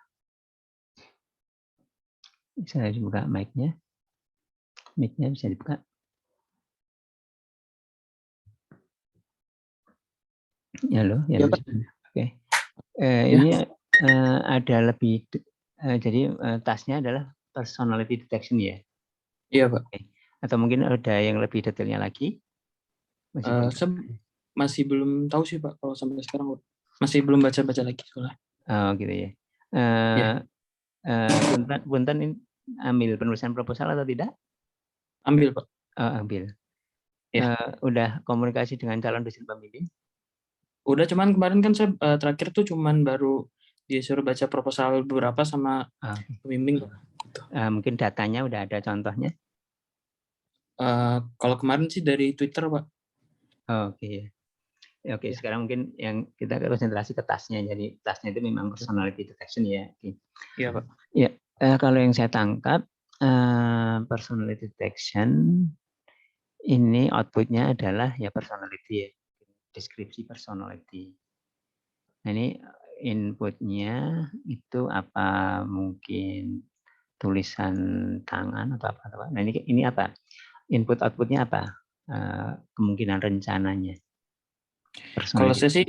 Saya buka mic-nya. Mic-nya bisa dibuka. Halo, Ya, Pak. Oke. Ini ada lebih, jadi tasnya adalah personality detection ya? Iya, Pak. Oke. Atau mungkin ada yang lebih detailnya lagi? Saya masih belum tahu sih Pak kalau sampai sekarang, Pak. Masih belum baca-baca lagi soalnya. Oh gitu ya. Punten ini ambil penulisan proposal atau tidak? Ambil Pak. Ambil. Ya. Udah komunikasi dengan calon dosen pembimbing? Udah, cuman kemarin kan saya terakhir tuh cuman baru disuruh baca proposal beberapa sama pembimbing. Gitu. Mungkin datanya udah ada contohnya? Kalau kemarin sih dari Twitter, Pak. Oke. Oke, sekarang mungkin yang kita konsentrasi ke tasnya. Jadi tasnya itu memang personality detection ya. Iya, Pak. Ya, kalau yang saya tangkap personality detection ini outputnya adalah ya personality ya, deskripsi personality. Nah, ini inputnya itu apa, mungkin tulisan tangan atau apa? Nah ini apa? Input outputnya apa? Kemungkinan rencananya. Kalau saya sih,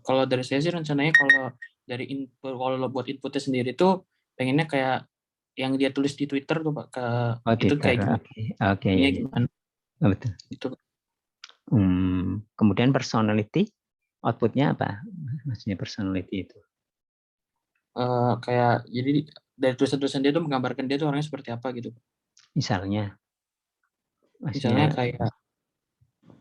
kalau dari saya sih rencananya kalau dari input, kalau buat inputnya sendiri tuh pengennya kayak yang dia tulis di Twitter tuh Pak, itu Twitter. kayak gimana? Oke, ya. Gimana? Betul. Itu. Kemudian personality outputnya apa? Maksudnya personality itu? Kayak jadi dari tulisan-tulisan dia tuh menggambarkan dia tuh orangnya seperti apa gitu. Misalnya kayak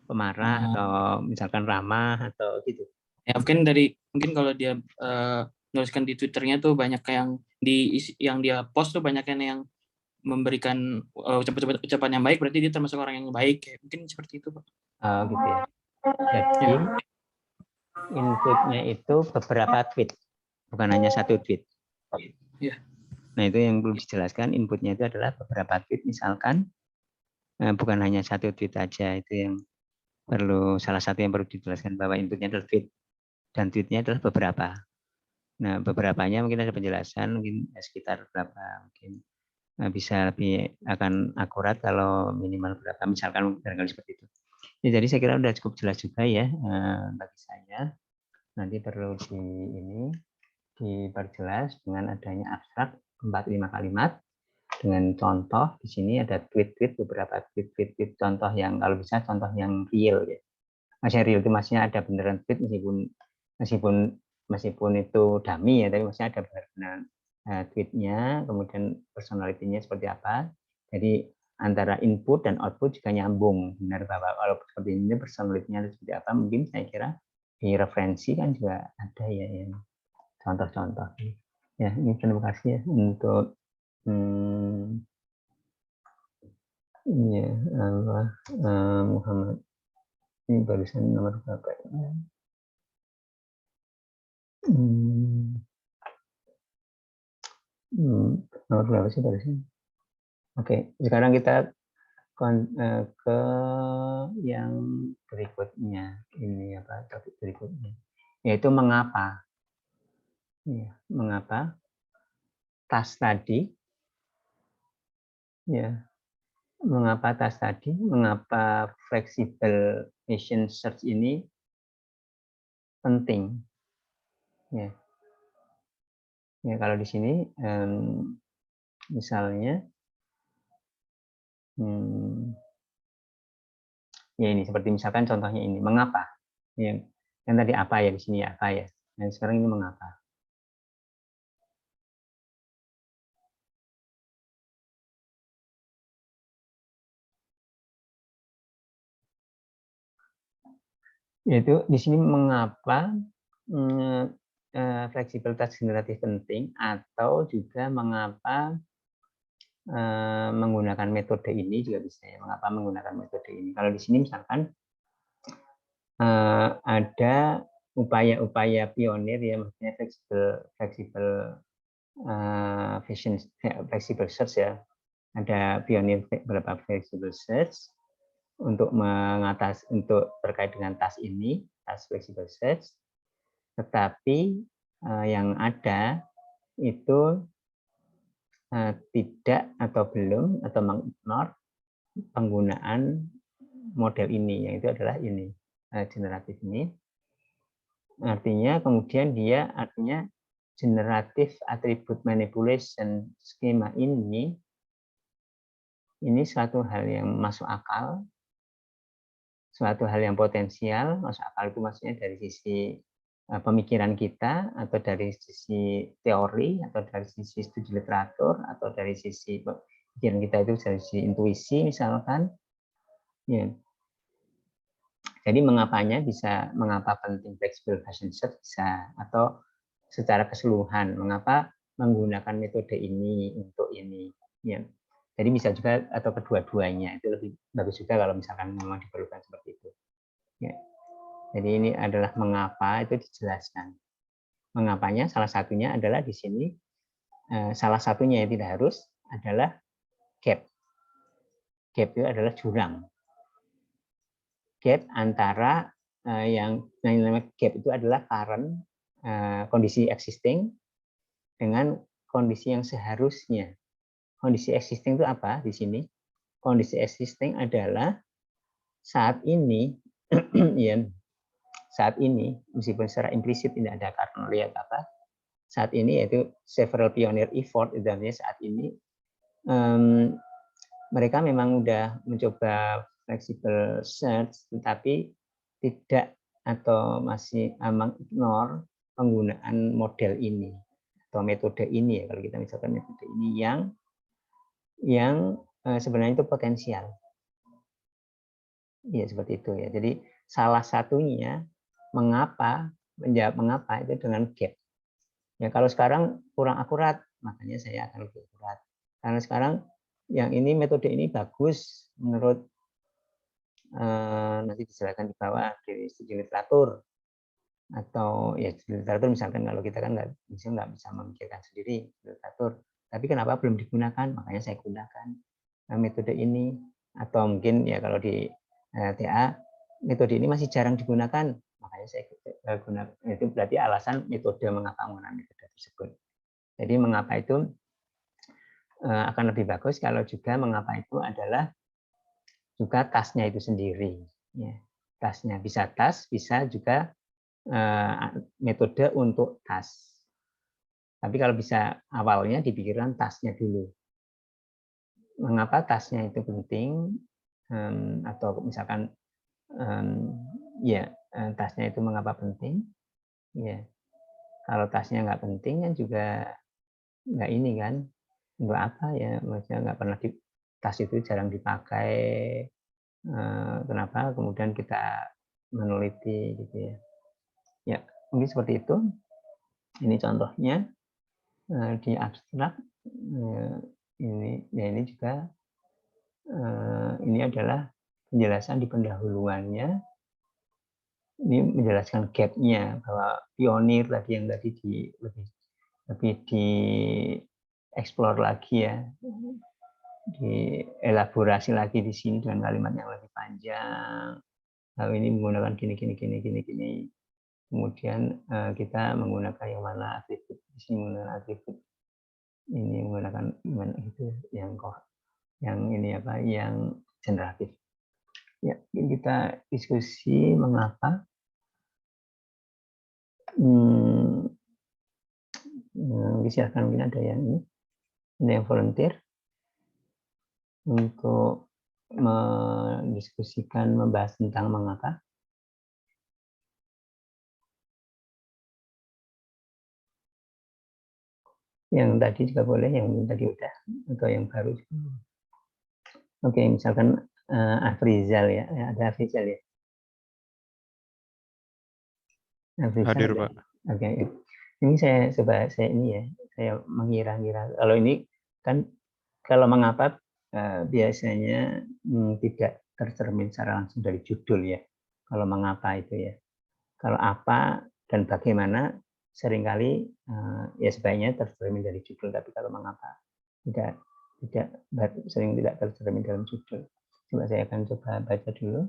pemarah atau misalkan ramah atau gitu. Ya mungkin kalau dia nuliskan di Twitternya tuh banyak yang dia post tuh banyak yang memberikan ucapan yang baik, berarti dia termasuk orang yang baik. Kayak mungkin seperti itu Pak. Gitu ya. Jadi inputnya itu beberapa tweet, bukan hanya satu tweet. Ya. Nah itu yang belum dijelaskan, inputnya itu adalah beberapa tweet, misalkan bukan hanya satu tweet aja, itu yang salah satu yang perlu dijelaskan bahwa inputnya adalah tweet dan tweetnya adalah beberapa. Nah beberapanya mungkin ada penjelasan, mungkin sekitar berapa, mungkin bisa lebih akan akurat kalau minimal berapa, misalkan barangkali seperti itu. Ya, jadi saya kira sudah cukup jelas juga ya bagi saya. Nanti perlu diperjelas dengan adanya abstrak 4-5 kalimat dengan contoh. Di sini ada beberapa tweet contoh yang kalau bisa contoh yang real ya. Maksudnya real itu maksudnya ada beneran tweet meskipun itu dummy ya, tapi maksudnya ada benar-benar tweetnya, kemudian personality-nya seperti apa. Jadi antara input dan output juga nyambung, benar bahwa kalau seperti ini personality-nya seperti apa, mungkin saya kira di referensi kan juga ada ya yang contoh-contoh. Ya, ini terima kasih ya untuk ya Allah Muhammad. Ini barusan nomor berapa ya? Nomor berapa sih barusan? Oke, sekarang kita ke yang berikutnya. Ini apa topik berikutnya? Yaitu mengapa. Ya, mengapa tas tadi? Ya, mengapa tas tadi? Mengapa flexible Asian search ini penting? Ya. Ya, kalau di sini misalnya ya ini seperti misalkan contohnya ini, mengapa? Yang tadi apa ya, di sini ya apa ya. Dan sekarang ini mengapa? Yaitu di sini mengapa fleksibilitas generatif penting, atau juga mengapa menggunakan metode ini juga bisa ya. Mengapa menggunakan metode ini? Kalau di sini misalkan ada upaya-upaya pionir ya, maksudnya flexible search ya. Ada pionir beberapa flexible search untuk untuk terkait dengan task ini, task flexible search. Tetapi yang ada itu tidak atau belum atau mengignore penggunaan model ini, yaitu adalah ini generatif ini. Artinya kemudian dia artinya generative attribute manipulation skema ini suatu hal yang masuk akal, suatu hal yang potensial. Masuk akal itu maksudnya dari sisi pemikiran kita, atau dari sisi teori, atau dari sisi studi literatur, atau dari sisi pikiran kita itu dari sisi intuisi misalkan. Ya. Jadi mengapa penting flexible fashion search bisa, atau secara keseluruhan mengapa menggunakan metode ini untuk ini. Ya. Jadi bisa juga atau kedua-duanya, itu lebih bagus juga kalau misalkan memang diperlukan seperti itu. Ya. Jadi ini adalah mengapa, itu dijelaskan. Mengapanya salah satunya adalah di sini, salah satunya yang tidak harus adalah gap. Gap itu adalah jurang. Gap antara yang namanya gap itu adalah current kondisi existing dengan kondisi yang seharusnya. Kondisi existing itu apa di sini? Kondisi existing adalah saat ini ya, saat ini meskipun secara implisit tidak ada karena lihat apa, saat ini yaitu several pioneer effort, itu artinya saat ini mereka memang sudah mencoba flexible search, tetapi tidak atau masih mengignore penggunaan model ini atau metode ini ya, kalau kita misalkan metode ini yang sebenarnya itu potensial. Ya seperti itu ya. Jadi salah satunya menjawab mengapa itu dengan gap. Ya kalau sekarang kurang akurat, makanya saya akan lebih akurat. Karena sekarang yang ini metode ini bagus menurut nanti dijelaskan di bawah di studi literatur, atau ya studi literatur misalkan, kalau kita kan nggak bisa memikirkan sendiri literatur. Tapi kenapa belum digunakan? Makanya saya gunakan metode ini. Atau mungkin ya kalau di TA metode ini masih jarang digunakan, makanya saya gunakan. Itu berarti alasan metode mengapa menggunakan metode tersebut. Jadi mengapa itu akan lebih bagus kalau juga mengapa itu adalah juga tasnya itu sendiri. Ya, tasnya bisa tas, bisa juga metode untuk tas. Tapi kalau bisa awalnya dipikirkan tasnya dulu. Mengapa tasnya itu penting? Atau misalkan ya tasnya itu mengapa penting? Ya, kalau tasnya nggak penting kan juga nggak ini kan, nggak apa ya, maksudnya nggak pernah tas itu jarang dipakai. Kenapa kemudian kita meneliti gitu ya? Ya mungkin seperti itu. Ini contohnya di abstrak. Ini juga ini adalah penjelasan di pendahuluannya. Ini menjelaskan gap-nya, bahwa pionir tadi yang tadi lebih di explore lagi ya, dielaborasi lagi di sini dengan kalimat yang lebih panjang. Lalu ini menggunakan gini. Kemudian kita menggunakan yang mana atribut, di sini menggunakan atribut, ini menggunakan gimana gitu, yang ini apa, yang generatif. Ya, kita diskusi mengapa. Silakan, mungkin ada yang ini, ada yang volunteer untuk mendiskusikan, membahas tentang mengapa. Yang tadi juga boleh, yang tadi udah, atau yang baru juga. Oke, misalkan Afrizal ya, ada Afrizal ya. Afrizal Hadir, ada? Pak. Oke. Ini saya mengira-ngira kalau ini kan kalau mengapa biasanya tidak tercermin secara langsung dari judul ya. Kalau mengapa itu ya. Kalau apa dan bagaimana seringkali ya sebaiknya tercermin dari judul, tapi kalau mengapa tidak sering tidak tercermin dalam judul. Coba saya akan coba baca dulu.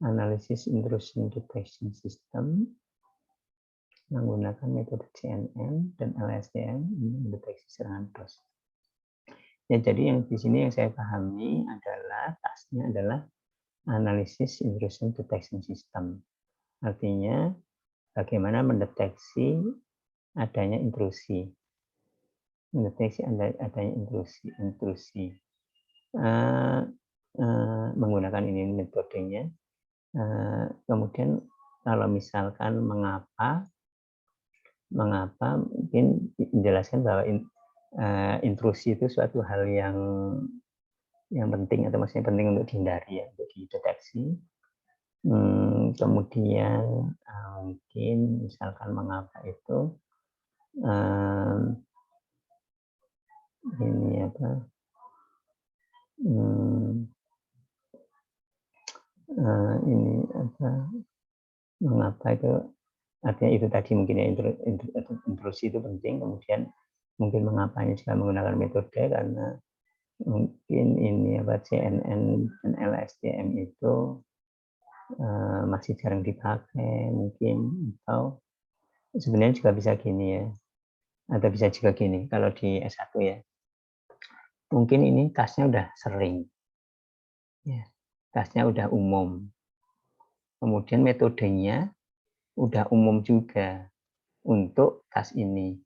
Analisis intrusion detection system menggunakan metode CNN dan LSTM mendeteksi serangan DOS. Ya, jadi yang di sini yang saya pahami adalah tasnya adalah analisis intrusion detection system. Artinya bagaimana mendeteksi adanya intrusi. Mendeteksi adanya intrusi. Menggunakan ini metodenya. Kemudian kalau misalkan mengapa mungkin menjelaskan bahwa intrusi itu suatu hal yang penting atau maksudnya penting untuk dihindari ya, untuk dideteksi. Kemudian mungkin misalkan mengapa itu ini apa ini apa mengapa itu artinya itu tadi mungkin ya intrusi itu penting. Kemudian mungkin mengapanya juga menggunakan metode karena mungkin ini apa CNN dan LSTM itu masih jarang dipakai mungkin, atau sebenarnya juga bisa gini ya, atau bisa juga gini kalau di S1 ya, mungkin ini tasnya udah sering ya, tasnya udah umum, kemudian metodenya udah umum juga untuk tas ini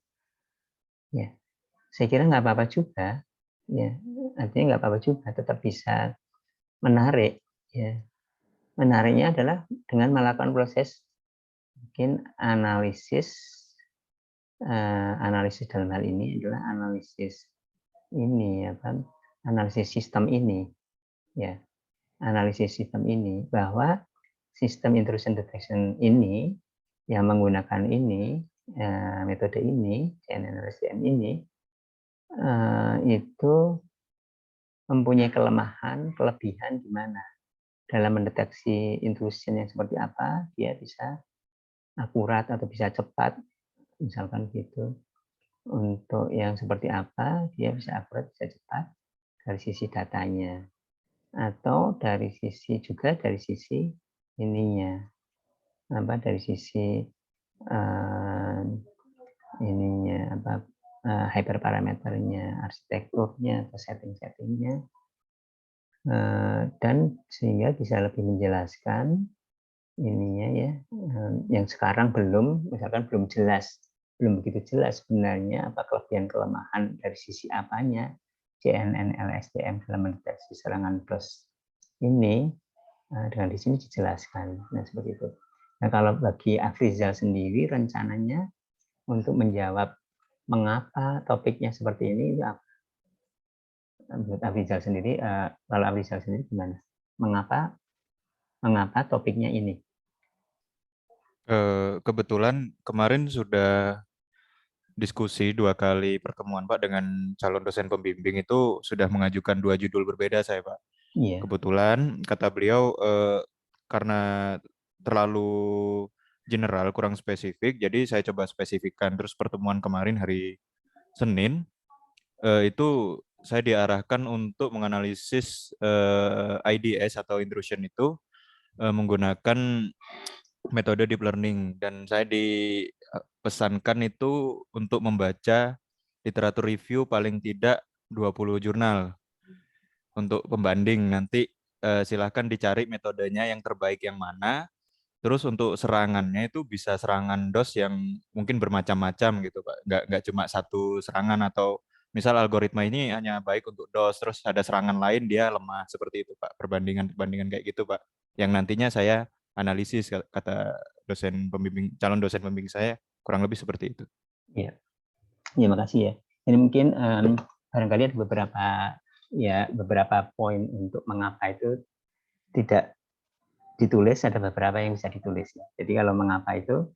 ya, saya kira nggak apa-apa juga ya, artinya nggak apa-apa juga, tetap bisa menarik ya. Menariknya adalah dengan melakukan proses mungkin analisis dalam hal ini adalah analisis ini apa, analisis sistem ini ya, analisis sistem ini bahwa sistem intrusion detection ini yang menggunakan ini metode ini CNN-LSTM ini itu mempunyai kelebihan di mana dalam mendeteksi intrusion yang seperti apa dia bisa akurat atau bisa cepat misalkan gitu. Untuk yang seperti apa dia bisa akurat, bisa cepat dari sisi datanya, atau dari sisi ininya apa, dari sisi ininya apa, hyperparameternya, arsitekturnya atau setting-settingnya, dan sehingga bisa lebih menjelaskan ininya ya, yang sekarang misalkan belum begitu jelas sebenarnya apa kelebihan kelemahan dari sisi apanya CNN LSTM dalam mendeteksi serangan DOS ini, dengan di sini dijelaskan. Nah seperti itu. Nah kalau bagi Afrizal sendiri rencananya untuk menjawab mengapa topiknya seperti ini, menurut Afrizal sendiri, kalau Afrizal sendiri gimana? Mengapa topiknya ini? Kebetulan kemarin sudah diskusi 2 kali pertemuan Pak dengan calon dosen pembimbing, itu sudah mengajukan 2 judul berbeda saya Pak. Iya. Kebetulan kata beliau karena terlalu general kurang spesifik, jadi saya coba spesifikkan. Terus pertemuan kemarin hari Senin itu saya diarahkan untuk menganalisis IDS atau intrusion itu menggunakan metode deep learning, dan saya dipesankan itu untuk membaca literatur review paling tidak 20 jurnal untuk pembanding. Nanti silahkan dicari metodenya yang terbaik yang mana. Terus untuk serangannya itu bisa serangan DOS yang mungkin bermacam-macam gitu Pak. Nggak cuma satu serangan, atau misal algoritma ini hanya baik untuk DOS, terus ada serangan lain dia lemah, seperti itu Pak. Perbandingan kayak gitu Pak. Yang nantinya saya analisis, kata calon dosen pembimbing saya, kurang lebih seperti itu. Iya. Ya, makasih ya. Ini mungkin barangkali ada beberapa poin untuk mengapa itu tidak ditulis, ada beberapa yang bisa ditulis ya. Jadi kalau mengapa itu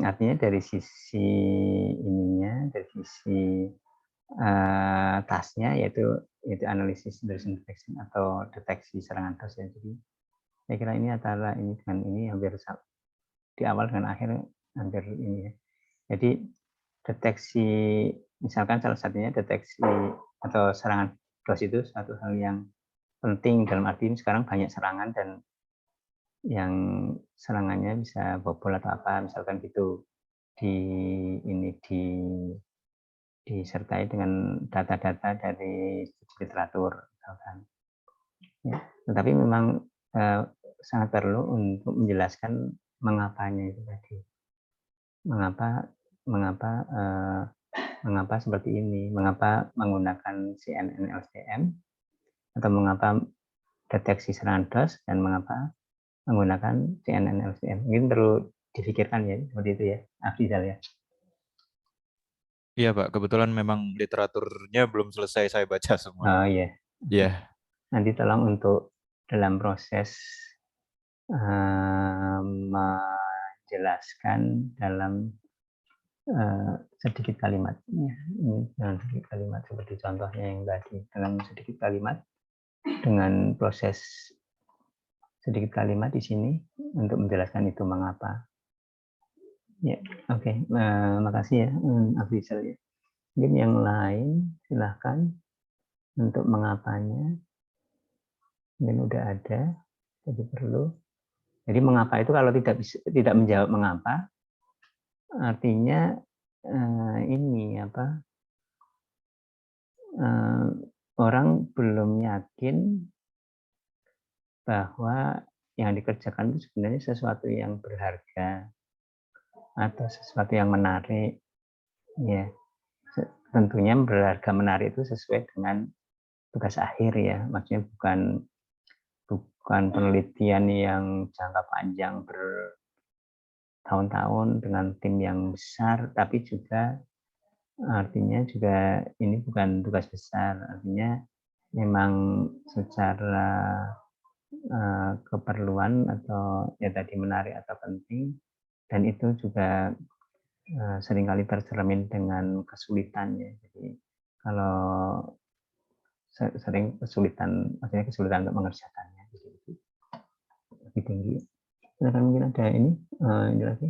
Artinya dari sisi ininya, dari sisi tasnya yaitu analisis intrusion detection atau deteksi serangan DOS ya. Jadi saya kira ini antara ini dengan ini hampir di awal dengan akhir hampir ini ya. Jadi deteksi misalkan salah satunya deteksi atau serangan DOS itu suatu hal yang penting dalam arti ini sekarang banyak serangan dan yang serangannya bisa bobol atau apa misalkan gitu disertai dengan data-data dari literatur misalkan. Ya. Tetapi memang sangat perlu untuk menjelaskan mengapanya itu tadi. Mengapa seperti ini? Mengapa menggunakan CNN LCM atau mengapa deteksi serangan DOS dan mengapa menggunakan CNN LCM? Mungkin perlu dipikirkan ya seperti itu ya, Afrizal ya. Iya Pak, kebetulan memang literaturnya belum selesai saya baca semua. Oh iya. Iya. Nanti tolong untuk dalam proses menjelaskan dalam sedikit kalimat. Ini dalam sedikit kalimat seperti contohnya yang tadi dalam sedikit kalimat dengan proses sedikit kalimat di sini untuk menjelaskan itu mengapa. Ya, oke. Makasih ya, Afrizal ya. Mungkin yang lain silahkan untuk mengapanya. Mungkin udah ada, jadi perlu. Jadi mengapa itu kalau tidak menjawab mengapa, artinya ini apa? Orang belum yakin bahwa yang dikerjakan itu sebenarnya sesuatu yang berharga atau sesuatu yang menarik, ya. Tentunya berharga menarik itu sesuai dengan tugas akhir ya, maksudnya bukan penelitian yang jangka panjang bertahun-tahun dengan tim yang besar, tapi juga artinya juga ini bukan tugas besar, artinya memang secara keperluan atau ya tadi menarik atau penting, dan itu juga seringkali tercermin dengan kesulitannya. Jadi kalau sering kesulitan, maksudnya kesulitan untuk mengerjakannya lebih tinggi. Silakan mungkin ada ini lagi.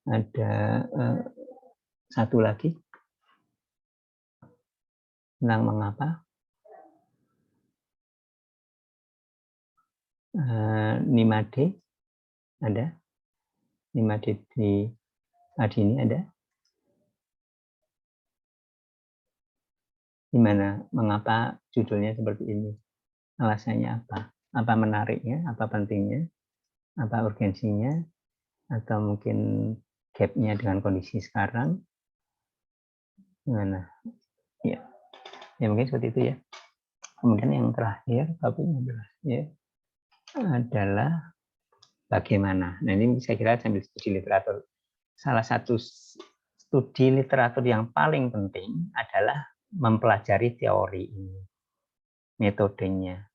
Ada satu lagi tentang mengapa. 5D ada? 5D di Adini ada? Gimana? Mengapa judulnya seperti ini? Alasannya apa? Apa menariknya? Apa pentingnya? Apa urgensinya? Atau mungkin gap-nya dengan kondisi sekarang? Gimana? Ya, mungkin seperti itu ya. Kemudian yang terakhir, tapi ya, adalah bagaimana. Nah ini saya kira sambil studi literatur. Salah satu studi literatur yang paling penting adalah mempelajari teori ini, metodenya.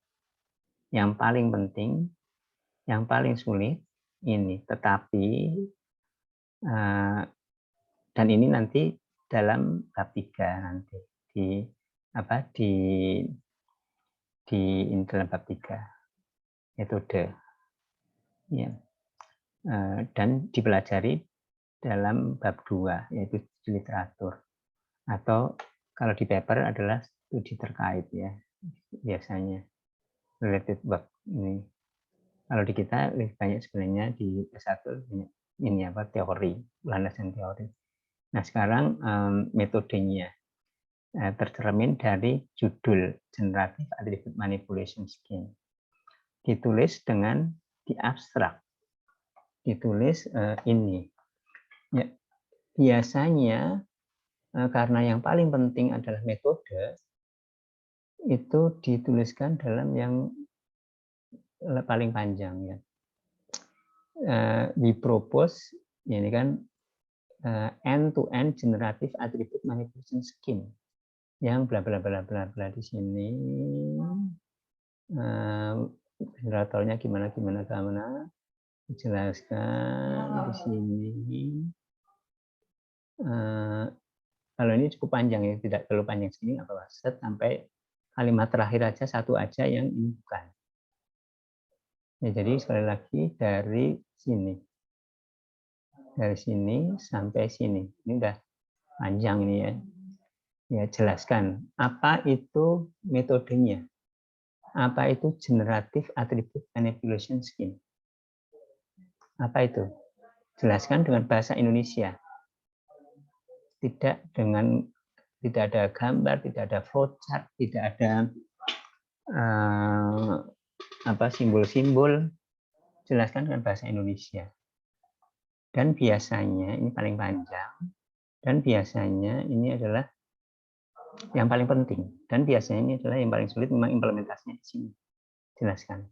Yang paling penting, yang paling sulit ini. Tetapi dan ini nanti dalam bab 3 nanti di dalam bab 3 metode ya. Dan dipelajari dalam bab 2 yaitu studi literatur, atau kalau di paper adalah studi terkait ya biasanya related work ini. Kalau di kita lebih banyak sebenarnya di S1 ini apa teori, landasan teori. Nah sekarang metodenya tercermin dari judul Generative Attribute Manipulation Scheme. Ditulis dengan di abstrak. Ditulis ini. Ya, biasanya karena yang paling penting adalah metode, itu dituliskan dalam yang paling panjang ya. We propose ini kan end-to-end generative attribute manipulation scheme yang bla bla bla bla bla di sini generatornya gimana. Dijelaskan di sini. Kalau ini cukup panjang ya, tidak terlalu panjang sini, nggak apa-apa. Sampai kalimat terakhir aja, satu aja yang ini bukan. Ya, jadi sekali lagi dari sini. Dari sini sampai sini. Ini udah panjang ini ya. Ya, jelaskan apa itu metodenya. Apa itu generative attribute manipulation scheme. Apa itu? Jelaskan dengan bahasa Indonesia. Tidak ada gambar, tidak ada flowchart, tidak ada simbol-simbol. Jelaskan dengan bahasa Indonesia. Dan biasanya ini paling panjang. Dan biasanya ini adalah yang paling penting. Dan biasanya ini adalah yang paling sulit, memang implementasinya di sini. Jelaskan.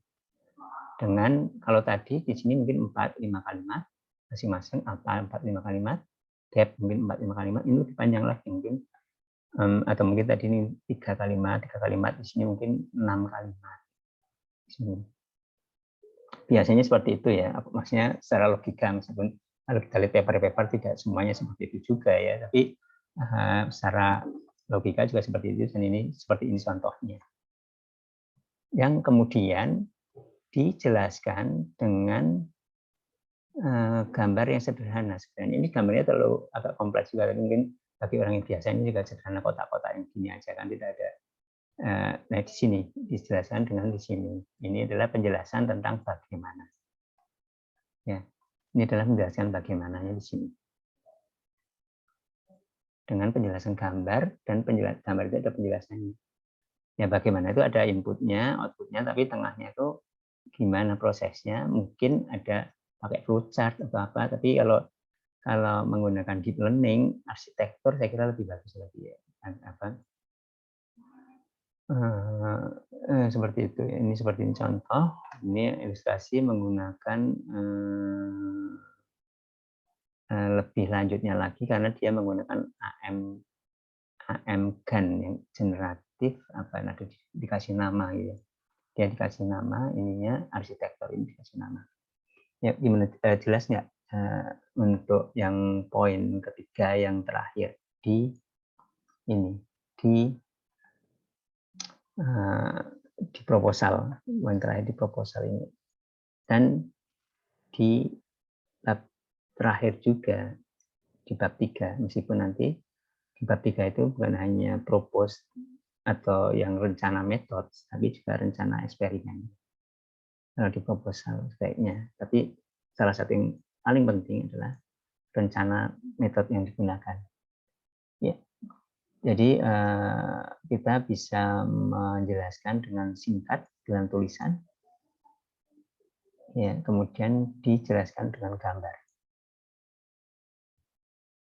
Dengan kalau tadi di sini mungkin 4-5 kalimat masing-masing, apa 4-5 kalimat, depth mungkin 4-5 kalimat, ini lebih panjang lagi mungkin, atau mungkin tadi ini 3 kalimat, di sini mungkin 6 kalimat. Di sini. Biasanya seperti itu ya, maksudnya secara logika, meskipun kalau kita lihat paper-paper tidak semuanya seperti itu juga ya, tapi secara logika juga seperti itu, dan ini seperti ini contohnya. Yang kemudian dijelaskan dengan gambar yang sederhana. Sebenarnya ini gambarnya terlalu agak kompleks juga, tapi mungkin bagi orang yang biasa ini juga sederhana, kotak-kotak yang gini aja kan, tidak ada. Nah di sini dijelaskan dengan di sini. Ini adalah penjelasan tentang bagaimana. Ya, ini adalah menjelaskan bagaimananya di sini. Dengan penjelasan gambar, dan gambar itu ada penjelasannya. Ya bagaimana itu ada inputnya, outputnya, tapi tengahnya itu gimana prosesnya. Mungkin ada pakai flowchart atau apa, tapi kalau menggunakan deep learning, arsitektur saya kira lebih bagus lagi ya. Seperti itu. Ini seperti ini contoh. Ini ilustrasi menggunakan lebih lanjutnya lagi karena dia menggunakan AM GAN yang generatif, nanti dikasih nama gitu. Dia dikasih nama, ininya arsitektur, ini dikasih nama. Ya, gimana, jelas nggak untuk yang poin ketiga yang terakhir di ini, di proposal, poin terakhir di proposal ini, dan di bab terakhir juga di bab 3, meskipun nanti di bab 3 itu bukan hanya propose atau yang rencana metode, tapi juga rencana eksperimen. Kalau di proposal sebaiknya, tapi salah satu yang paling penting adalah rencana metode yang digunakan. Ya, jadi kita bisa menjelaskan dengan singkat, dengan tulisan, ya, kemudian dijelaskan dengan gambar.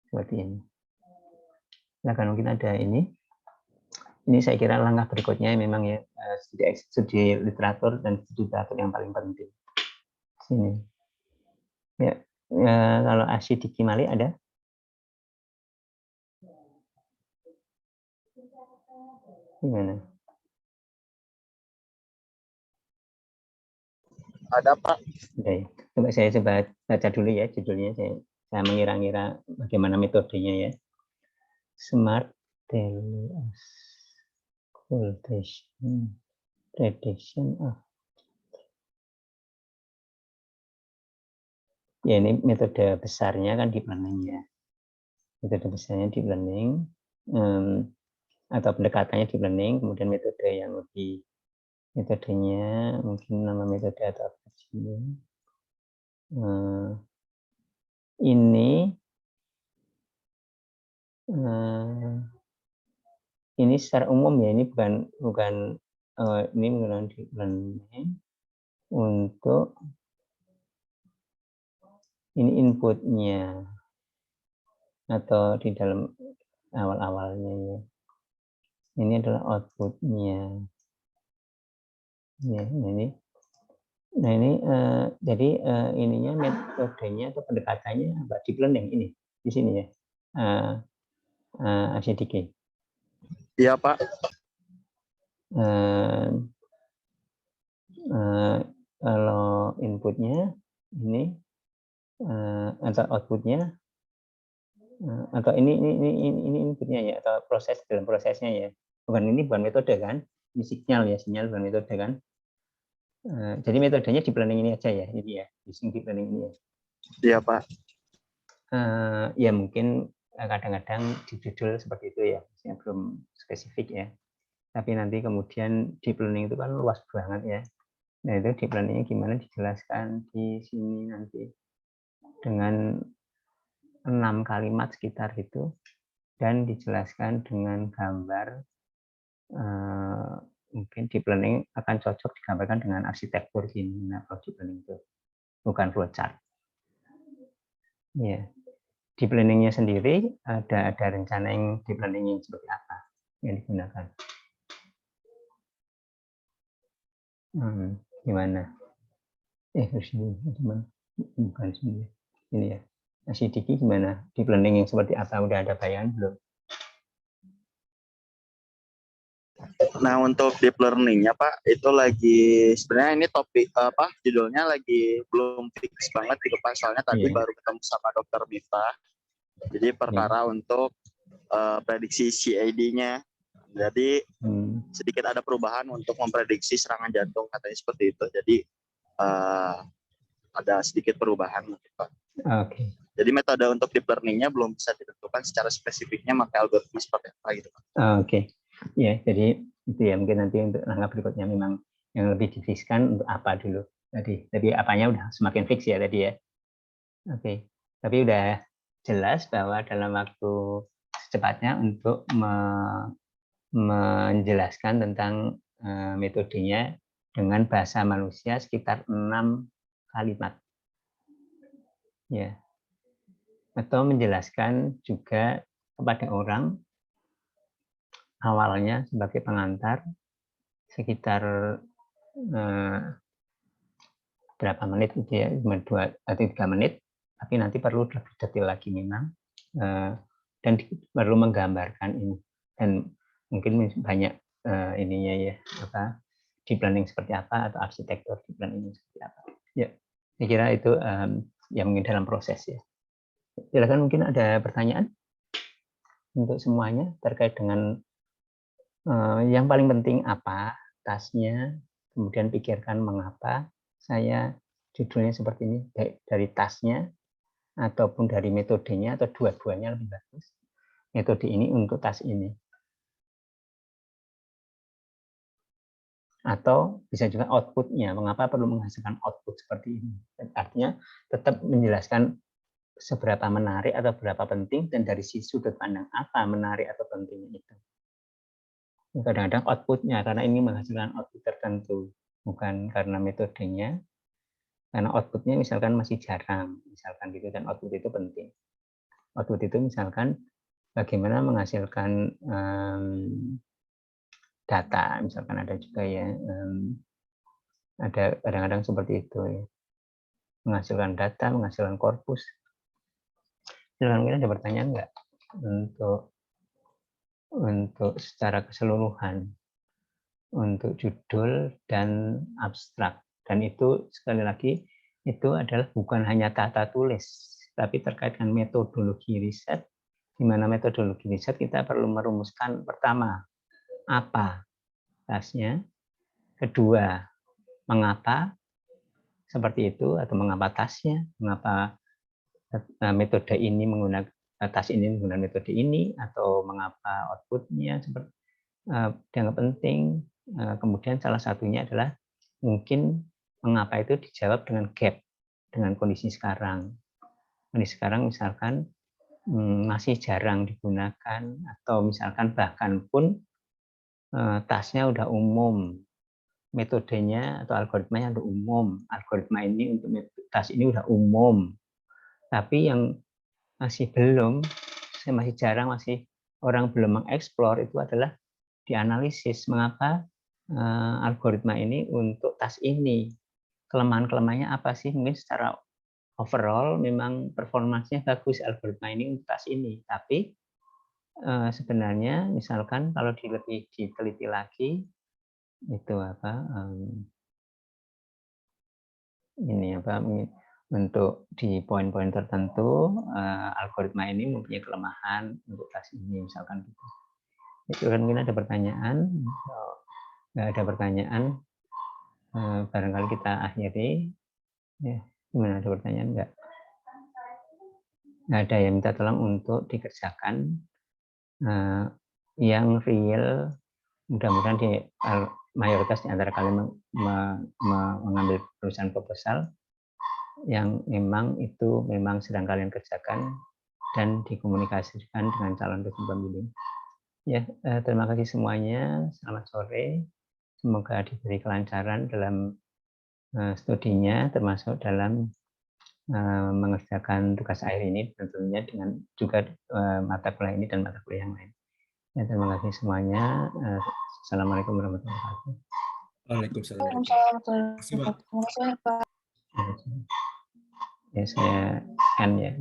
Seperti ini. Nah, kan mungkin ada ini. Ini saya kira langkah berikutnya memang ya studi literatur dan studi literatur yang paling penting. Sini. Ya, kalau Asyidiki Malik ada? Gimana? Ada Pak. Oke. Saya coba baca dulu ya judulnya. Saya mengira-ngira bagaimana metodenya ya. Smart prediction of. Ya, ini metode besarnya kan deep learning ya. Metode besarnya deep learning, atau pendekatannya deep learning, kemudian metode yang lebih, metodenya mungkin nama metode atau apa sih. Ini secara umum ya, ini bukan ini menggunakan deep learning untuk ini inputnya atau di dalam awal-awalnya ya. Ini adalah outputnya. Ya, ini. Nah ini jadi ininya metodenya atau pendekatannya apa? Deep learning ini di sini ya. Asyidiki. Iya Pak. Kalau inputnya ini atau outputnya atau ini inputnya ya, atau proses dalam prosesnya ya. Bukan metode kan, ini sinyal bukan metode kan. Jadi metodenya deep learning ini aja ya, ini ya, using deep learning ini ya. Iya Pak. Ya mungkin kadang-kadang di judul seperti itu ya, belum spesifik ya. Tapi nanti kemudian deep learning itu kan luas banget ya. Nah itu deep learning gimana dijelaskan di sini nanti dengan 6 kalimat sekitar itu, dan dijelaskan dengan gambar. Mungkin deep learning akan cocok digambarkan dengan arsitektur gini. Nah, kalau deep learning itu bukan flowchart. Ya, deep learning-nya sendiri ada rencana yang deep learning yang seperti apa yang digunakan. Gimana? Harus gimana? Bukan sini. Ini ya. Si Diki gimana? Deep learning yang seperti apa? Udah ada bayangan belum? Nah untuk deep learning-nya Pak, itu lagi sebenarnya ini topik apa judulnya lagi belum fix banget gitu Pak. Soalnya tadi baru ketemu sama Dokter Miftah. Jadi perkara untuk prediksi CAD-nya. Jadi sedikit ada perubahan untuk memprediksi serangan jantung katanya seperti itu. Jadi ada sedikit perubahan gitu Pak. Oke. Jadi metode untuk deep learning-nya belum bisa ditentukan secara spesifiknya pakai algoritma seperti apa gitu Pak. Oke. Ya, jadi itu ya mungkin nanti untuk langkah berikutnya memang yang lebih difixkan untuk apa dulu tadi. Tapi apanya udah semakin fix ya tadi ya. Oke. Tapi udah jelas bahwa dalam waktu secepatnya untuk menjelaskan tentang metodenya dengan bahasa manusia sekitar 6 kalimat. Ya. Atau menjelaskan juga kepada orang awalnya sebagai pengantar sekitar berapa menit gitu ya, 2 atau 3 menit, tapi nanti perlu lebih detail lagi memang, dan perlu menggambarkan ini, dan mungkin banyak ininya ya, apa deep learning seperti apa atau arsitektur deep learning seperti apa. Ya, saya kira itu yang mungkin dalam proses ya. Silakan, mungkin ada pertanyaan untuk semuanya terkait dengan yang paling penting apa tasnya, kemudian pikirkan mengapa saya judulnya seperti ini, baik dari tasnya ataupun dari metodenya, atau dua-duanya lebih bagus. Metode ini untuk tas ini. Atau bisa juga outputnya, mengapa perlu menghasilkan output seperti ini. Artinya tetap menjelaskan seberapa menarik atau berapa penting, dan dari sudut pandang apa menarik atau pentingnya itu. Kadang-kadang outputnya, karena ini menghasilkan output tertentu, bukan karena metodenya, karena outputnya misalkan masih jarang, misalkan gitu, dan output itu penting. Output itu misalkan bagaimana menghasilkan data, misalkan ada juga ya, ada kadang-kadang seperti itu ya, menghasilkan data, menghasilkan korpus. Silakan, mungkin ada pertanyaan nggak untuk secara keseluruhan, untuk judul dan abstrak. Dan itu sekali lagi itu adalah bukan hanya tata tulis, tapi terkait dengan metodologi riset, di mana metodologi riset kita perlu merumuskan pertama apa tasnya, kedua mengapa seperti itu atau mengapa tasnya, mengapa metode ini menggunakan tas ini menggunakan metode ini, atau mengapa outputnya seperti dianggap penting. Kemudian salah satunya adalah mungkin mengapa itu dijawab dengan gap dengan kondisi sekarang. Kondisi sekarang misalkan masih jarang digunakan, atau misalkan bahkan pun tasnya udah umum, metodenya atau algoritmanya udah umum, algoritma ini untuk tas ini udah umum, tapi yang masih belum, masih jarang, masih orang belum mengeksplor itu adalah dianalisis mengapa algoritma ini untuk tas ini, kelemahan-kelemahannya apa sih. Mungkin secara overall memang performanya bagus algoritma ini untuk tas ini, tapi sebenarnya misalkan kalau lebih diteliti lagi itu apa ini apa untuk di poin-poin tertentu algoritma ini mempunyai kelemahan untuk kelas ini misalkan gitu. Itu kan mungkin ada pertanyaan. Kalau nggak ada pertanyaan, barangkali kita akhiri. Ya, gimana, ada pertanyaan nggak? Nggak ada, ya, minta tolong untuk dikerjakan yang real. Mudah-mudahan mayoritas di antara kalian mengambil perusahaan proposal yang memang itu memang sedang kalian kerjakan dan dikomunikasikan dengan calon dosen pembimbing. Ya, terima kasih semuanya. Selamat sore. Semoga diberi kelancaran dalam studinya, termasuk dalam mengerjakan tugas akhir ini, tentunya dengan juga mata kuliah ini dan mata kuliah yang lain. Ya, terima kasih semuanya. Assalamualaikum warahmatullahi wabarakatuh. Waalaikumsalam. Waalaikumsalam warahmatullahi wabarakatuh. Terima kasih banyak, Pak. Ya, saya N ya.